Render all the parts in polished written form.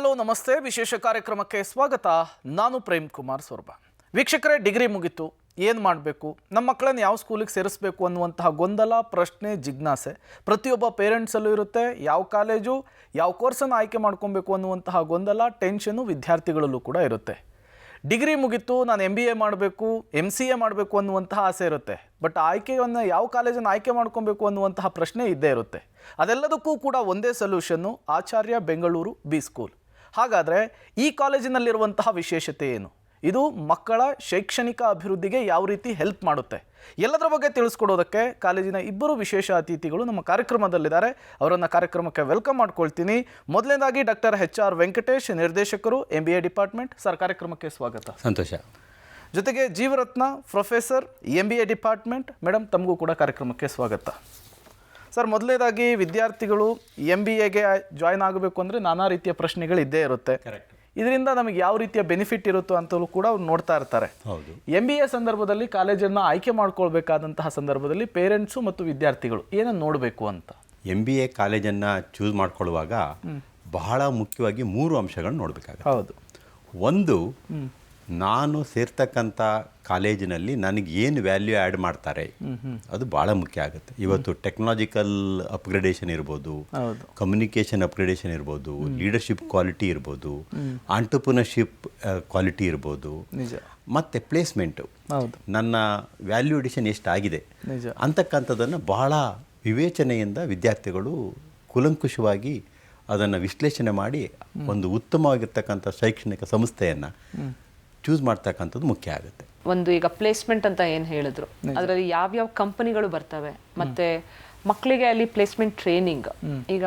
Hello ನಮಸ್ತೆ, ವಿಶೇಷ ಕಾರ್ಯಕ್ರಮಕ್ಕೆ ಸ್ವಾಗತ. ನಾನು ಪ್ರೇಮ್ ಕುಮಾರ್ ಸೊರ್ಬ. ವೀಕ್ಷಕರೇ, ಡಿಗ್ರಿ ಮುಗಿತು, ಏನು ಮಾಡಬೇಕು, ನಮ್ಮ ಮಕ್ಕಳನ್ನು ಯಾವ ಸ್ಕೂಲಿಗೆ ಸೇರಿಸಬೇಕು ಅನ್ನುವಂತಹ ಗೊಂದಲ, ಪ್ರಶ್ನೆ, ಜಿಜ್ಞಾಸೆ ಪ್ರತಿಯೊಬ್ಬ ಪೇರೆಂಟ್ಸಲ್ಲೂ ಇರುತ್ತೆ. ಯಾವ ಕಾಲೇಜು, ಯಾವ ಕೋರ್ಸನ್ನು ಆಯ್ಕೆ ಮಾಡ್ಕೊಬೇಕು ಅನ್ನುವಂತಹ ಗೊಂದಲ, ಟೆನ್ಷನು ವಿದ್ಯಾರ್ಥಿಗಳಲ್ಲೂ ಕೂಡ ಇರುತ್ತೆ. ಡಿಗ್ರಿ ಮುಗಿತು, ನಾನು MBA ಮಾಡಬೇಕು, MCA ಮಾಡಬೇಕು ಅನ್ನುವಂತಹ ಆಸೆ ಇರುತ್ತೆ. ಬಟ್ ಆಯ್ಕೆಯನ್ನು ಯಾವ ಕಾಲೇಜನ್ನು ಆಯ್ಕೆ ಮಾಡ್ಕೊಬೇಕು ಅನ್ನುವಂತಹ ಪ್ರಶ್ನೆ ಇದ್ದೇ ಇರುತ್ತೆ. ಅದೆಲ್ಲದಕ್ಕೂ ಕೂಡ ಒಂದೇ ಸೊಲ್ಯೂಷನ್ನು, ಆಚಾರ್ಯ ಬೆಂಗಳೂರು ಬಿ ಸ್ಕೂಲ್. ಹಾಗಾದರೆ ಈ ಕಾಲೇಜಿನಲ್ಲಿರುವಂತಹ ವಿಶೇಷತೆ ಏನು, ಇದು ಮಕ್ಕಳ ಶೈಕ್ಷಣಿಕ ಅಭಿವೃದ್ಧಿಗೆ ಯಾವ ರೀತಿ ಹೆಲ್ಪ್ ಮಾಡುತ್ತೆ, ಎಲ್ಲದರ ಬಗ್ಗೆ ತಿಳಿಸ್ಕೊಡೋದಕ್ಕೆ ಕಾಲೇಜಿನ ಇಬ್ಬರು ವಿಶೇಷ ಅತಿಥಿಗಳು ನಮ್ಮ ಕಾರ್ಯಕ್ರಮದಲ್ಲಿದ್ದಾರೆ. ಅವರನ್ನು ಕಾರ್ಯಕ್ರಮಕ್ಕೆ ವೆಲ್ಕಮ್ ಮಾಡ್ಕೊಳ್ತೀನಿ. ಮೊದಲನೇದಾಗಿ ಡಾಕ್ಟರ್ HR ವೆಂಕಟೇಶ್, ನಿರ್ದೇಶಕರು, MBA ಡಿಪಾರ್ಟ್ಮೆಂಟ್. ಸರ್, ಕಾರ್ಯಕ್ರಮಕ್ಕೆ ಸ್ವಾಗತ. ಸಂತೋಷ. ಜೊತೆಗೆ Jeevaratna, professor, MBA department. Madam, ತಮಗೂ ಕೂಡ ಕಾರ್ಯಕ್ರಮಕ್ಕೆ ಸ್ವಾಗತ. ಸರ್, ಮೊದಲನೇದಾಗಿ ವಿದ್ಯಾರ್ಥಿಗಳು MBAಗೆ ಜಾಯ್ನ್ ಆಗಬೇಕು ಅಂದರೆ ನಾನಾ ರೀತಿಯ ಪ್ರಶ್ನೆಗಳು ಇದ್ದೇ ಇರುತ್ತೆ. ಇದರಿಂದ ನಮಗೆ ಯಾವ ರೀತಿಯ ಬೆನಿಫಿಟ್ ಇರುತ್ತೋ ಅಂತಲೂ ಕೂಡ ಅವ್ರು ನೋಡ್ತಾ ಇರ್ತಾರೆ. ಹೌದು. MBA ಸಂದರ್ಭದಲ್ಲಿ ಕಾಲೇಜನ್ನು ಆಯ್ಕೆ ಮಾಡ್ಕೊಳ್ಬೇಕಾದಂತಹ ಸಂದರ್ಭದಲ್ಲಿ ಪೇರೆಂಟ್ಸು ಮತ್ತು ವಿದ್ಯಾರ್ಥಿಗಳು ಏನನ್ನು ನೋಡಬೇಕು ಅಂತ? MBA ಕಾಲೇಜನ್ನು ಚೂಸ್ ಮಾಡ್ಕೊಳ್ಳುವಾಗ ಬಹಳ ಮುಖ್ಯವಾಗಿ 3 ಅಂಶಗಳನ್ನ ನೋಡಬೇಕಾಗುತ್ತೆ. ಹೌದು. ಒಂದು, ನಾನು ಸೇರ್ತಕ್ಕಂಥ ಕಾಲೇಜಿನಲ್ಲಿ ನನಗೆ ಏನು ವ್ಯಾಲ್ಯೂ ಆ್ಯಡ್ ಮಾಡ್ತಾರೆ, ಅದು ಭಾಳ ಮುಖ್ಯ ಆಗುತ್ತೆ. ಇವತ್ತು ಟೆಕ್ನಾಲಜಿಕಲ್ ಅಪ್ಗ್ರೇಡೇಷನ್ ಇರ್ಬೋದು, ಕಮ್ಯುನಿಕೇಷನ್ ಅಪ್ಗ್ರೇಡೇಷನ್ ಇರ್ಬೋದು, ಲೀಡರ್ಶಿಪ್ ಕ್ವಾಲಿಟಿ ಇರ್ಬೋದು, ಆಂಟರ್ಪ್ರಿನರ್ಶಿಪ್ ಕ್ವಾಲಿಟಿ ಇರ್ಬೋದು, ಮತ್ತು ಪ್ಲೇಸ್ಮೆಂಟು, ನನ್ನ ವ್ಯಾಲ್ಯೂ ಎಡಿಷನ್ ಎಷ್ಟಾಗಿದೆ ಅಂತಕ್ಕಂಥದ್ದನ್ನು ಬಹಳ ವಿವೇಚನೆಯಿಂದ ವಿದ್ಯಾರ್ಥಿಗಳು ಕೂಲಂಕುಷವಾಗಿ ಅದನ್ನು ವಿಶ್ಲೇಷಣೆ ಮಾಡಿ ಒಂದು ಉತ್ತಮವಾಗಿರ್ತಕ್ಕಂಥ ಶೈಕ್ಷಣಿಕ ಸಂಸ್ಥೆಯನ್ನು ಚೂಸ್ ಮಾಡ್ತಕ್ಕಂಥದ್ದು ಮುಖ್ಯ ಆಗುತ್ತೆ. ಒಂದು ಈಗ ಪ್ಲೇಸ್ಮೆಂಟ್ ಅಂತ ಏನು ಹೇಳಿದ್ರು, ಅದರಲ್ಲಿ ಯಾವ್ಯಾವ ಕಂಪನಿಗಳು ಬರ್ತವೆ, ಮತ್ತೆ ಮಕ್ಕಳಿಗೆ ಅಲ್ಲಿ ಪ್ಲೇಸ್ಮೆಂಟ್ ಟ್ರೈನಿಂಗ್, ಈಗ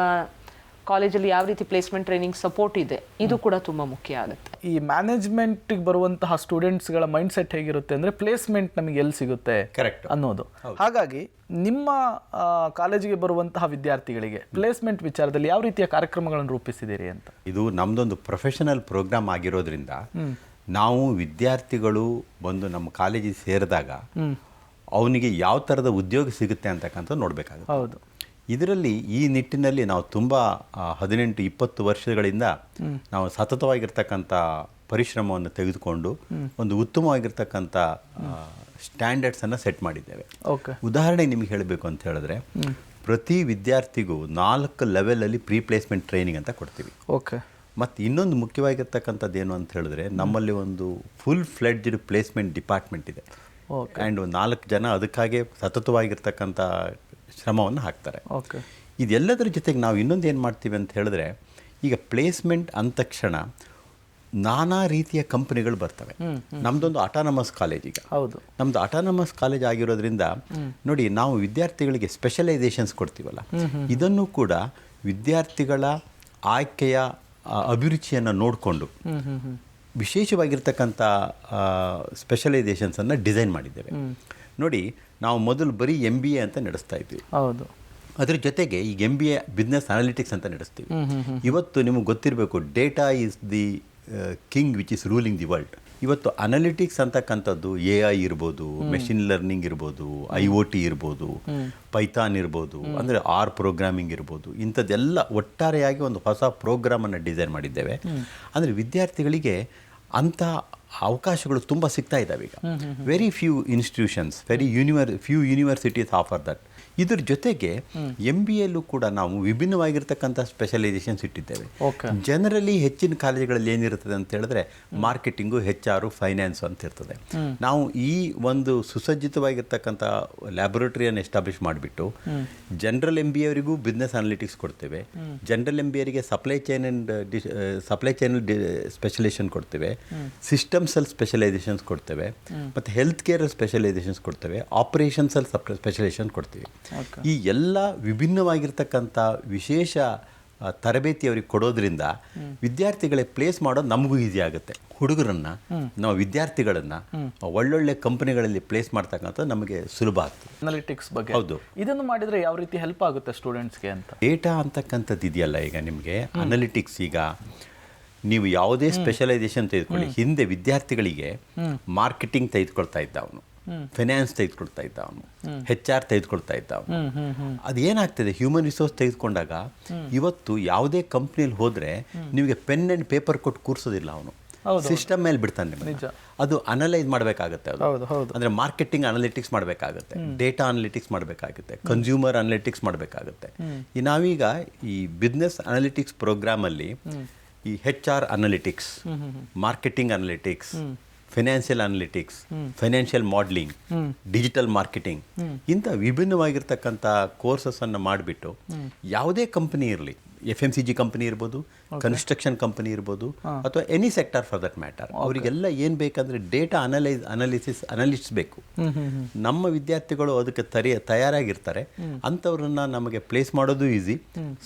ಕಾಲೇಜಲ್ಲಿ ಯಾವ ರೀತಿ ಪ್ಲೇಸ್ಮೆಂಟ್ ಟ್ರೈನಿಂಗ್ ಸಪೋರ್ಟ್ ಇದೆ, ಇದು ಕೂಡ ತುಂಬ ಮುಖ್ಯ ಆಗುತ್ತೆ. ಈ ಮ್ಯಾನೇಜ್ಮೆಂಟಿಗೆ ಬರುವಂತಹ ಸ್ಟೂಡೆಂಟ್ಸ್ಗಳ ಮೈಂಡ್ ಸೆಟ್ ಹೇಗಿರುತ್ತೆ ಅಂದರೆ ಪ್ಲೇಸ್ಮೆಂಟ್ ನಮಗೆ ಎಲ್ಲಿ ಸಿಗುತ್ತೆ ಅನ್ನೋದು. ಹಾಗಾಗಿ ನಿಮ್ಮ ಕಾಲೇಜಿಗೆ ಬರುವಂತಹ ವಿದ್ಯಾರ್ಥಿಗಳಿಗೆ ಪ್ಲೇಸ್ಮೆಂಟ್ ವಿಚಾರದಲ್ಲಿ ಯಾವ ರೀತಿಯ ಕಾರ್ಯಕ್ರಮಗಳನ್ನು ರೂಪಿಸಿದ್ದೀರಿ ಅಂತ? ಇದು ನಮ್ಮದೊಂದು ಪ್ರೊಫೆಷನಲ್ ಪ್ರೋಗ್ರಾಮ್ ಆಗಿರೋದ್ರಿಂದ ನಾವು ವಿದ್ಯಾರ್ಥಿಗಳು ಬಂದು ನಮ್ಮ ಕಾಲೇಜಿಗೆ ಸೇರಿದಾಗ ಅವನಿಗೆ ಯಾವ ಥರದ ಉದ್ಯೋಗ ಸಿಗುತ್ತೆ ಅಂತಕ್ಕಂಥ ನೋಡಬೇಕಾಗುತ್ತೆ. ಹೌದು. ಇದರಲ್ಲಿ ಈ ನಿಟ್ಟಿನಲ್ಲಿ ನಾವು ತುಂಬ 18-20 ವರ್ಷಗಳಿಂದ ನಾವು ಸತತವಾಗಿರ್ತಕ್ಕಂಥ ಪರಿಶ್ರಮವನ್ನು ತೆಗೆದುಕೊಂಡು ಒಂದು ಉತ್ತಮವಾಗಿರ್ತಕ್ಕಂಥ ಸ್ಟ್ಯಾಂಡರ್ಡ್ಸನ್ನು ಸೆಟ್ ಮಾಡಿದ್ದೇವೆ. ಉದಾಹರಣೆಗೆ ನಿಮಗೆ ಹೇಳಬೇಕು ಅಂತ ಹೇಳಿದ್ರೆ, ಪ್ರತಿ ವಿದ್ಯಾರ್ಥಿಗೂ 4 ಲೆವೆಲಲ್ಲಿ ಪ್ರೀ ಪ್ಲೇಸ್ಮೆಂಟ್ ಟ್ರೈನಿಂಗ್ ಅಂತ ಕೊಡ್ತೀವಿ. ಮತ್ತು ಇನ್ನೊಂದು ಮುಖ್ಯವಾಗಿರ್ತಕ್ಕಂಥದ್ದು ಏನು ಅಂತ ಹೇಳಿದ್ರೆ, ನಮ್ಮಲ್ಲಿ ಒಂದು ಫುಲ್ ಫ್ಲೆಡ್ಜ್ಡ್ ಪ್ಲೇಸ್ಮೆಂಟ್ ಡಿಪಾರ್ಟ್ಮೆಂಟ್ ಇದೆ. ಆ್ಯಂಡ್ 4 ಜನ ಅದಕ್ಕಾಗಿ ಸತತವಾಗಿರ್ತಕ್ಕಂಥ ಶ್ರಮವನ್ನು ಹಾಕ್ತಾರೆ. ಇದೆಲ್ಲದರ ಜೊತೆಗೆ ನಾವು ಇನ್ನೊಂದು ಏನು ಮಾಡ್ತೀವಿ ಅಂತ ಹೇಳಿದ್ರೆ, ಈಗ ಪ್ಲೇಸ್ಮೆಂಟ್ ಅಂದ ತಕ್ಷಣ ನಾನಾ ರೀತಿಯ ಕಂಪನಿಗಳು ಬರ್ತವೆ. ನಮ್ಮದೊಂದು ಅಟಾನಮಸ್ ಕಾಲೇಜ್. ಈಗ ಹೌದು, ನಮ್ಮದು ಅಟಾನಮಸ್ ಕಾಲೇಜ್ ಆಗಿರೋದ್ರಿಂದ ನೋಡಿ, ನಾವು ವಿದ್ಯಾರ್ಥಿಗಳಿಗೆ ಸ್ಪೆಷಲೈಸೇಷನ್ಸ್ ಕೊಡ್ತೀವಲ್ಲ, ಇದನ್ನು ಕೂಡ ವಿದ್ಯಾರ್ಥಿಗಳ ಆಯ್ಕೆಯ ಅಭಿರುಚಿಯನ್ನು ನೋಡಿಕೊಂಡು ವಿಶೇಷವಾಗಿರ್ತಕ್ಕಂಥ ಸ್ಪೆಷಲೈಸೇಷನ್ಸನ್ನು ಡಿಸೈನ್ ಮಾಡಿದ್ದೇವೆ. ನೋಡಿ, ನಾವು ಮೊದಲು ಬರೀ MBA ಅಂತ ನಡೆಸ್ತಾ ಇದ್ವಿ. ಹೌದು. ಅದ್ರ ಜೊತೆಗೆ ಈಗ MBA ಬಿಸ್ನೆಸ್ ಅನಾಲಿಟಿಕ್ಸ್ ಅಂತ ನಡೆಸ್ತೀವಿ. ಇವತ್ತು ನಿಮಗೆ ಗೊತ್ತಿರಬೇಕು, data is the king which is ruling the world. ಇವತ್ತು ಅನಾಲಿಟಿಕ್ಸ್ ಅಂತಕ್ಕಂಥದ್ದು AI ಇರ್ಬೋದು, ಮೆಷಿನ್ ಲರ್ನಿಂಗ್ ಇರ್ಬೋದು, IoT ಇರ್ಬೋದು, ಪೈಥಾನ್ ಇರ್ಬೋದು, ಅಂದರೆ R ಪ್ರೋಗ್ರಾಮಿಂಗ್ ಇರ್ಬೋದು, ಇಂಥದ್ದೆಲ್ಲ ಒಟ್ಟಾರೆಯಾಗಿ ಒಂದು ಹೊಸ ಪ್ರೋಗ್ರಾಮನ್ನು ಡಿಸೈನ್ ಮಾಡಿದ್ದೇವೆ. ಅಂದರೆ ವಿದ್ಯಾರ್ಥಿಗಳಿಗೆ ಅಂಥ ಅವಕಾಶಗಳು ತುಂಬ ಸಿಗ್ತಾ ಇದ್ದಾವೆ ಈಗ. Very few institutions, few universities offer that. ಇದ್ರ ಜೊತೆಗೆ MBAಲ್ಲೂ ಕೂಡ ನಾವು ವಿಭಿನ್ನವಾಗಿರ್ತಕ್ಕಂಥ ಸ್ಪೆಷಲೈಸೇಷನ್ಸ್ ಇಟ್ಟಿದ್ದೇವೆ. ಜನರಲಿ ಹೆಚ್ಚಿನ ಕಾಲೇಜುಗಳಲ್ಲಿ ಏನಿರ್ತದೆ ಅಂತ ಹೇಳಿದ್ರೆ, ಮಾರ್ಕೆಟಿಂಗು, HR, ಫೈನಾನ್ಸು ಅಂತ ಇರ್ತದೆ. ನಾವು ಈ ಒಂದು ಸುಸಜ್ಜಿತವಾಗಿರ್ತಕ್ಕಂಥ ಲ್ಯಾಬೊರೇಟರಿಯನ್ನು ಎಸ್ಟಾಬ್ಲಿಷ್ ಮಾಡಿಬಿಟ್ಟು ಜನರಲ್ MBA ಅವರಿಗೂ ಬಿಸ್ನೆಸ್ ಅನಾಲಿಟಿಕ್ಸ್ ಕೊಡ್ತೇವೆ, ಜನರಲ್ MBA ಅವರಿಗೆ ಸಪ್ಲೈ ಚೈನ್ ಸ್ಪೆಷಲೈಸೇಷನ್ ಕೊಡ್ತೇವೆ, ಸಿಸ್ಟಮ್ಸಲ್ಲಿ ಸ್ಪೆಷಲೈಸೇಷನ್ಸ್ ಕೊಡ್ತೇವೆ, ಮತ್ತು ಹೆಲ್ತ್ ಕೇರಲ್ಲಿ ಸ್ಪೆಷಲೈಸೇಷನ್ಸ್ ಕೊಡ್ತೇವೆ, ಆಪರೇಷನ್ಸಲ್ಲಿ ಸ್ಪೆಷಲೈಸೇಷನ್ ಕೊಡ್ತೀವಿ. ಈ ಎಲ್ಲ ವಿಭಿನ್ನವಾಗಿರ್ತಕ್ಕಂಥ ವಿಶೇಷ ತರಬೇತಿ ಅವ್ರಿಗೆ ಕೊಡೋದ್ರಿಂದ ವಿದ್ಯಾರ್ಥಿಗಳಿಗೆ ಪ್ಲೇಸ್ ಮಾಡೋದು ನಮಗೂ ಈಸಿ ಆಗುತ್ತೆ. ಹುಡುಗರನ್ನು, ನಾವು ವಿದ್ಯಾರ್ಥಿಗಳನ್ನು ಒಳ್ಳೊಳ್ಳೆ ಕಂಪನಿಗಳಲ್ಲಿ ಪ್ಲೇಸ್ ಮಾಡ್ತಕ್ಕಂಥ ನಮಗೆ ಸುಲಭ ಆಗ್ತದೆ. ಅನಾಲಿಟಿಕ್ಸ್ ಬಗ್ಗೆ ಹೌದು, ಇದನ್ನು ಮಾಡಿದರೆ ಯಾವ ರೀತಿ ಹೆಲ್ಪ್ ಆಗುತ್ತೆ ಸ್ಟೂಡೆಂಟ್ಸ್ಗೆ ಅಂತ? ಡೇಟಾ ಅಂತಕ್ಕಂಥದ್ದು ಇದೆಯಲ್ಲ, ಈಗ ನಿಮಗೆ ಅನಾಲಿಟಿಕ್ಸ್, ಈಗ ನೀವು ಯಾವುದೇ ಸ್ಪೆಷಲೈಸೇಷನ್ ತೆಗೆದುಕೊಳ್ಳಿ, ಹಿಂದೆ ವಿದ್ಯಾರ್ಥಿಗಳಿಗೆ ಮಾರ್ಕೆಟಿಂಗ್ ತೆಗೆದುಕೊಳ್ತಾ ಇದ್ದ ಅವನು, ಫೈನಾನ್ಸ್ ತೆಗೆದುಕೊಳ್ತಾ ಇದ್ದ ಅವನು, HR ತೆಗೆದುಕೊಳ್ತಾ ಇದ್ದ ಅವನು. ಅದೇನಾಗ್ತದೆ, ಹ್ಯೂಮನ್ ರಿಸೋರ್ಸ್ ತೆಗೆದುಕೊಂಡಾಗ ಇವತ್ತು ಯಾವುದೇ ಕಂಪ್ನಿಯಲ್ಲಿ ಹೋದರೆ ನಿಮಗೆ ಪೆನ್ ಆ್ಯಂಡ್ ಪೇಪರ್ ಕೊಟ್ಟು ಕೂರಿಸೋದಿಲ್ಲ ಅವನು, ಸಿಸ್ಟಮ್ ಮೇಲೆ ಬಿಡ್ತಾನೆ ನಿಮ್ಮನ್ನ. ಅದು ಅನಲೈಸ್ ಮಾಡಬೇಕಾಗುತ್ತೆ. ಅಂದರೆ ಮಾರ್ಕೆಟಿಂಗ್ ಅನಲಿಟಿಕ್ಸ್ ಮಾಡಬೇಕಾಗುತ್ತೆ, ಡೇಟಾ ಅನಲಿಟಿಕ್ಸ್ ಮಾಡಬೇಕಾಗುತ್ತೆ, ಕನ್ಸ್ಯೂಮರ್ ಅನಲಿಟಿಕ್ಸ್ ಮಾಡಬೇಕಾಗುತ್ತೆ. ನಾವೀಗ ಈ ಬಿಸ್ನೆಸ್ ಅನಲಿಟಿಕ್ಸ್ ಪ್ರೋಗ್ರಾಮಲ್ಲಿ ಈ HR analytics, marketing analytics, financial analytics, financial modelling, digital marketing ಇಂಥ ವಿಭಿನ್ನವಾಗಿರ್ತಕ್ಕಂಥ ಕೋರ್ಸಸ್ಸನ್ನು ಮಾಡಿಬಿಟ್ಟು ಯಾವುದೇ ಕಂಪನಿ ಇರಲಿ, FMCG ಕಂಪನಿ ಇರ್ಬೋದು, ಕನ್ಸ್ಟ್ರಕ್ಷನ್ ಕಂಪನಿ ಇರ್ಬೋದು, ಅಥವಾ any sector for that matter, ಅವರಿಗೆಲ್ಲ ಏನು ಬೇಕಂದರೆ ಡೇಟಾ ಅನಲಿಸ್ಟ್ ಬೇಕು. ನಮ್ಮ ವಿದ್ಯಾರ್ಥಿಗಳು ಅದಕ್ಕೆ ತಯಾರಾಗಿರ್ತಾರೆ. ಅಂಥವ್ರನ್ನ ನಮಗೆ ಪ್ಲೇಸ್ ಮಾಡೋದು ಈಸಿ,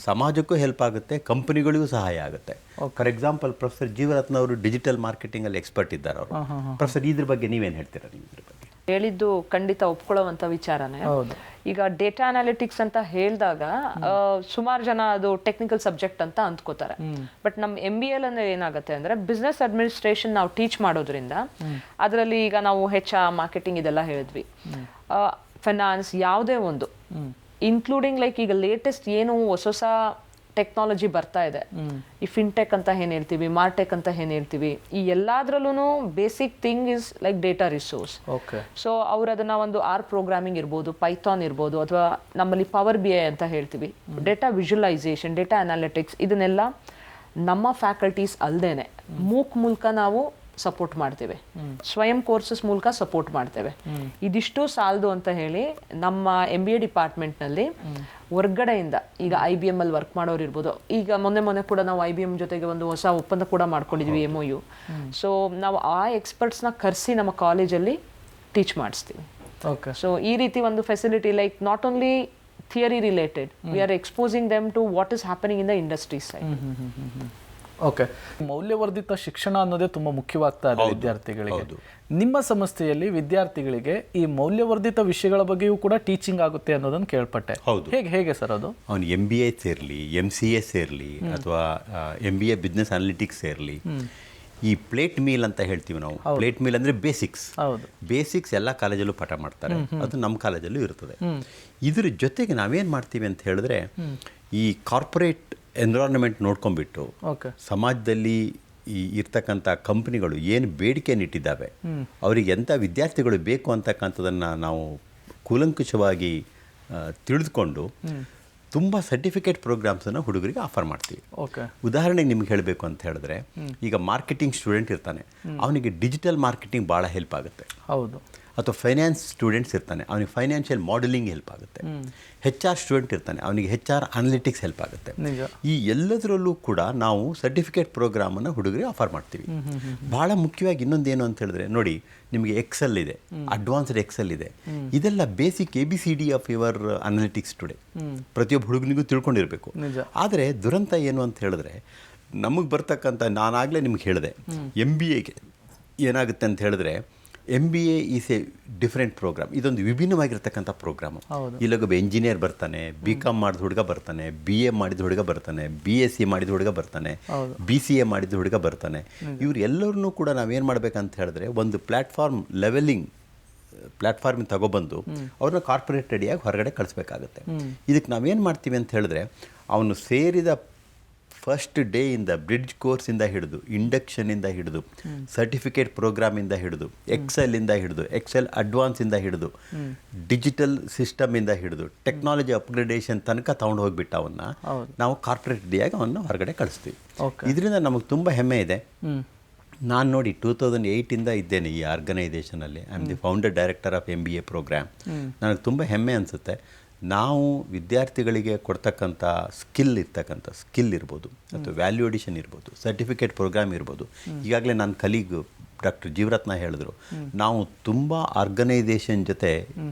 ಸಮಾಜಕ್ಕೂ ಹೆಲ್ಪ್ ಆಗುತ್ತೆ, ಕಂಪನಿಗಳಿಗೂ ಸಹಾಯ ಆಗುತ್ತೆ. ಫಾರ್ ಎಕ್ಸಾಂಪಲ್ ಪ್ರೊಫೆಸರ್ ಜೀವರತ್ನ ಅವರು ಡಿಜಿಟಲ್ ಮಾರ್ಕೆಟಿಂಗಲ್ಲಿ ಎಕ್ಸ್ಪರ್ಟ್ ಇದ್ದಾರೆ ಅವರು. ಪ್ರೊಫೆಸರ್, ಇದ್ರ ಬಗ್ಗೆ ನೀವೇನು ಹೇಳ್ತೀರಾ? ನೀವು ಇದ್ರ ಬಗ್ಗೆ ಹೇಳಿದ್ದು ಖಂಡಿತ ಒಪ್ಕೊಳ್ಳುವಂಥ ವಿಚಾರನೇ. ಈಗ ಡೇಟಾ ಅನಾಲಿಟಿಕ್ಸ್ ಅಂತ ಹೇಳಿದಾಗ ಸುಮಾರು ಜನ ಅದು ಟೆಕ್ನಿಕಲ್ ಸಬ್ಜೆಕ್ಟ್ ಅಂತ ಅಂದ್ಕೋತಾರೆ. ಬಟ್ ನಮ್ಮ MBA ಅಂದ್ರೆ ಏನಾಗುತ್ತೆ ಅಂದ್ರೆ ಬಿಸ್ನೆಸ್ ಅಡ್ಮಿನಿಸ್ಟ್ರೇಷನ್ ನಾವು ಟೀಚ್ ಮಾಡೋದ್ರಿಂದ ಅದರಲ್ಲಿ ಈಗ ನಾವು HR, ಮಾರ್ಕೆಟಿಂಗ್ ಇದೆಲ್ಲ ಹೇಳಿದ್ವಿ, ಫೈನಾನ್ಸ್ ಯಾವುದೇ ಒಂದು ಇನ್ಕ್ಲೂಡಿಂಗ್ ಲೈಕ್ ಈಗ ಲೇಟೆಸ್ಟ್ ಏನು ಹೊಸ ಟೆಕ್ನಾಲಜಿ ಬರ್ತಾ ಇದೆ, ಈ ಫಿನ್ಟೆಕ್ ಅಂತ ಏನ್ ಹೇಳ್ತೀವಿ, ಮಾರ್ಟೆಕ್ ಅಂತ ಏನ್ ಹೇಳ್ತೀವಿ, ಈ ಎಲ್ಲಾದ್ರಲ್ಲೂ basic thing is like data resource. So ಅವ್ರು ಅದನ್ನ ಒಂದು ಪ್ರೋಗ್ರಾಮಿಂಗ್ ಇರ್ಬೋದು, ಪೈಥಾನ್ ಇರ್ಬೋದು, ಅಥವಾ ನಮ್ಮಲ್ಲಿ ಪವರ್ BI ಅಂತ ಹೇಳ್ತೀವಿ, ಡೇಟಾ ವಿಜುವಲೈಸೇಷನ್, ಡೇಟಾ ಅನಾಲಿಟಿಕ್ಸ್, ಇದನ್ನೆಲ್ಲ ನಮ್ಮ ಫ್ಯಾಕಲ್ಟೀಸ್ ಅಲ್ದೇನೆ ಮೂಕ್ ಮೂಲಕ ನಾವು ಸಪೋರ್ಟ್ ಮಾಡ್ತೇವೆ, ಸ್ವಯಂ ಕೋರ್ಸಸ್ ಮೂಲಕ ಸಪೋರ್ಟ್ ಮಾಡ್ತೇವೆ. ಇದಿಷ್ಟು ಸಾಲದು ಅಂತ ಹೇಳಿ ನಮ್ಮ MBA ಡಿಪಾರ್ಟ್ಮೆಂಟ್ನಲ್ಲಿ ಹೊರ್ಗಡೆಯಿಂದ ಈಗ IBM ಅಲ್ಲಿ ವರ್ಕ್ ಮಾಡೋರು ಇರ್ಬೋದು. ಈಗ ಮೊನ್ನೆ ಕೂಡ ನಾವು IBM ಜೊತೆಗೆ ಒಂದು ಹೊಸ ಒಪ್ಪಂದ ಕೂಡ ಮಾಡ್ಕೊಂಡಿದ್ವಿ, MOU. ಸೊ ನಾವು ಆ ಎಕ್ಸ್ಪರ್ಟ್ಸ್ನ ಕರೆಸಿ ನಮ್ಮ ಕಾಲೇಜಲ್ಲಿ ಟೀಚ್ ಮಾಡಿಸ್ತೀವಿ. ಸೊ ಈ ರೀತಿ ಒಂದು facility, like not only theory related, we are exposing them to what is happening in the industry side. Okay, ಮೌಲ್ಯವರ್ಧಿತ ಶಿಕ್ಷಣ ಅನ್ನೋದೇ ತುಂಬ ಮುಖ್ಯವಾಗ್ತಾ ಇದೆ ವಿದ್ಯಾರ್ಥಿಗಳಿಗೆ. ನಿಮ್ಮ ಸಂಸ್ಥೆಯಲ್ಲಿ ವಿದ್ಯಾರ್ಥಿಗಳಿಗೆ ಈ ಮೌಲ್ಯವರ್ಧಿತ ವಿಷಯಗಳ ಬಗ್ಗೆಯೂ ಕೂಡ ಟೀಚಿಂಗ್ ಆಗುತ್ತೆ ಅನ್ನೋದನ್ನು ಕೇಳ್ಪಟ್ಟೆ. ಹೇಗೆ ಸರ್ ಅದು? ಅವನು MBA ಸೇರಲಿ, MCA ಸೇರಲಿ, ಅಥವಾ MBA ಬಿಸ್ನೆಸ್ ಅನಾಲಿಟಿಕ್ಸ್ ಸೇರಲಿ, ಈ ಪ್ಲೇಟ್ ಮೀಲ್ ಅಂತ ಹೇಳ್ತೀವಿ ನಾವು. ಪ್ಲೇಟ್ ಮೀಲ್ ಅಂದರೆ ಬೇಸಿಕ್ಸ್ ಎಲ್ಲ ಕಾಲೇಜಲ್ಲೂ ಪಾಠ ಮಾಡ್ತಾರೆ, ಅದು ನಮ್ಮ ಕಾಲೇಜಲ್ಲೂ ಇರ್ತದೆ. ಇದ್ರ ಜೊತೆಗೆ ನಾವೇನು ಮಾಡ್ತೀವಿ ಅಂತ ಹೇಳಿದ್ರೆ, ಈ ಕಾರ್ಪೊರೇಟ್ ಎನ್ವಿರಾನ್ಮೆಂಟ್ ನೋಡ್ಕೊಂಡ್ಬಿಟ್ಟು ಸಮಾಜದಲ್ಲಿ ಈ ಇರ್ತಕ್ಕಂಥ ಕಂಪ್ನಿಗಳು ಏನು ಬೇಡಿಕೆಯನ್ನು ಇಟ್ಟಿದ್ದಾವೆ, ಅವರಿಗೆ ಎಂಥ ವಿದ್ಯಾರ್ಥಿಗಳು ಬೇಕು ಅಂತಕ್ಕಂಥದ್ದನ್ನು ನಾವು ಕೂಲಂಕುಷವಾಗಿ ತಿಳಿದುಕೊಂಡು ತುಂಬ ಸರ್ಟಿಫಿಕೇಟ್ ಪ್ರೋಗ್ರಾಮ್ಸನ್ನು ಹುಡುಗರಿಗೆ ಆಫರ್ ಮಾಡ್ತೀವಿ. ಉದಾಹರಣೆಗೆ ನಿಮ್ಗೆ ಹೇಳಬೇಕು ಅಂತ ಹೇಳಿದ್ರೆ, ಈಗ ಮಾರ್ಕೆಟಿಂಗ್ ಸ್ಟೂಡೆಂಟ್ ಇರ್ತಾನೆ, ಅವನಿಗೆ ಡಿಜಿಟಲ್ ಮಾರ್ಕೆಟಿಂಗ್ ಭಾಳ ಹೆಲ್ಪ್ ಆಗುತ್ತೆ. ಅಥವಾ ಫೈನಾನ್ಸ್ ಸ್ಟೂಡೆಂಟ್ಸ್ ಇರ್ತಾನೆ, ಅವನಿಗೆ ಫೈನಾನ್ಷಿಯಲ್ ಮಾಡೆಲಿಂಗ್ ಹೆಲ್ಪ್ ಆಗುತ್ತೆ. HR ಸ್ಟೂಡೆಂಟ್ ಇರ್ತಾನೆ, ಅವನಿಗೆ HR ಅನಾಲಿಟಿಕ್ಸ್ ಹೆಲ್ಪ್ ಆಗುತ್ತೆ. ಈ ಎಲ್ಲದರಲ್ಲೂ ಕೂಡ ನಾವು ಸರ್ಟಿಫಿಕೇಟ್ ಪ್ರೋಗ್ರಾಮನ್ನು ಹುಡುಗರಿಗೆ ಆಫರ್ ಮಾಡ್ತೀವಿ. ಭಾಳ ಮುಖ್ಯವಾಗಿ ಇನ್ನೊಂದೇನು ಅಂತ ಹೇಳಿದ್ರೆ, ನೋಡಿ, ನಿಮಗೆ ಎಕ್ಸೆಲ್ ಇದೆ, ಅಡ್ವಾನ್ಸ್ಡ್ ಎಕ್ಸೆಲ್ ಇದೆ, ಇದೆಲ್ಲ basic ABCD of your analytics today. ಪ್ರತಿಯೊಬ್ಬ ಹುಡುಗನಿಗೂ ತಿಳ್ಕೊಂಡಿರಬೇಕು. ಆದರೆ ದುರಂತ ಏನು ಅಂತ ಹೇಳಿದ್ರೆ, ನಮಗೆ ಬರ್ತಕ್ಕಂಥ, ನಾನಾಗಲೇ ನಿಮ್ಗೆ ಹೇಳಿದೆ, MBAಗೆ ಏನಾಗುತ್ತೆ ಅಂತ ಹೇಳಿದ್ರೆ, MBA is a different program. ಇದೊಂದು ವಿಭಿನ್ನವಾಗಿರ್ತಕ್ಕಂಥ ಪ್ರೋಗ್ರಾಮು. ಇಲ್ಲೊಬ್ಬ ಎಂಜಿನಿಯರ್ ಬರ್ತಾನೆ, BCom ಮಾಡಿದ ಹುಡುಗ ಬರ್ತಾನೆ, BA ಮಾಡಿದ ಹುಡುಗ ಬರ್ತಾನೆ, BSc ಮಾಡಿದ ಹುಡುಗ ಬರ್ತಾನೆ, BCA ಮಾಡಿದ ಹುಡುಗ ಬರ್ತಾನೆ. ಇವ್ರು ಎಲ್ಲರನ್ನೂ ಕೂಡ ನಾವೇನು ಮಾಡಬೇಕಂತ ಹೇಳಿದ್ರೆ, ಒಂದು ಪ್ಲ್ಯಾಟ್ಫಾರ್ಮಿಂದ ತಗೊಬಂದು ಅವ್ರನ್ನ ಕಾರ್ಪೊರೇಟ್ ರೆಡಿಯಾಗಿ ಹೊರಗಡೆ ಕಳಿಸ್ಬೇಕಾಗುತ್ತೆ. ಇದಕ್ಕೆ ನಾವೇನು ಮಾಡ್ತೀವಿ ಅಂತ ಹೇಳಿದ್ರೆ, ಅವನು ಸೇರಿದ ಫಸ್ಟ್ ಡೇ ಇಂದ ಬ್ರಿಡ್ಜ್ ಕೋರ್ಸಿಂದ ಹಿಡಿದು, ಇಂಡಕ್ಷನಿಂದ ಹಿಡಿದು, ಸರ್ಟಿಫಿಕೇಟ್ ಪ್ರೋಗ್ರಾಮಿಂದ ಹಿಡಿದು, ಎಕ್ಸೆಲಿಂದ ಹಿಡಿದು, ಎಕ್ಸೆಲ್ ಅಡ್ವಾನ್ಸಿಂದ ಹಿಡಿದು, ಡಿಜಿಟಲ್ ಸಿಸ್ಟಮಿಂದ ಹಿಡಿದು, ಟೆಕ್ನಾಲಜಿ ಅಪ್ಗ್ರೇಡೇಷನ್ ತನಕ ತೊಗೊಂಡು ಹೋಗ್ಬಿಟ್ಟು ಅವನ್ನ ನಾವು ಕಾರ್ಪೊರೇಟ್ ರೆಡಿಯಾಗಿ ಅವನ್ನ ಹೊರಗಡೆ ಕಳಿಸ್ತೀವಿ. ಇದರಿಂದ ನಮಗೆ ತುಂಬ ಹೆಮ್ಮೆ ಇದೆ. ನಾನು ನೋಡಿ 2008ಇಂದ ಇದ್ದೇನೆ ಈ ಆರ್ಗನೈಸೇಷನಲ್ಲಿ. I am the founder director of MBA programme. ನನಗೆ ತುಂಬ ಹೆಮ್ಮೆ ಅನಿಸುತ್ತೆ. ನಾವು ವಿದ್ಯಾರ್ಥಿಗಳಿಗೆ ಕೊಡ್ತಕ್ಕಂಥ ಸ್ಕಿಲ್ ಇರ್ಬೋದು, ಅಥವಾ ವ್ಯಾಲ್ಯೂ ಅಡಿಷನ್ ಇರ್ಬೋದು, ಸರ್ಟಿಫಿಕೇಟ್ ಪ್ರೋಗ್ರಾಮ್ ಇರ್ಬೋದು. ಈಗಾಗಲೇ ನನ್ನ ಕಲೀಗ್ ಡಾಕ್ಟರ್ ಜೀವರತ್ನ ಹೇಳಿದ್ರು, ನಾವು ತುಂಬ ಆರ್ಗನೈಸೇಷನ್ ಜೊತೆ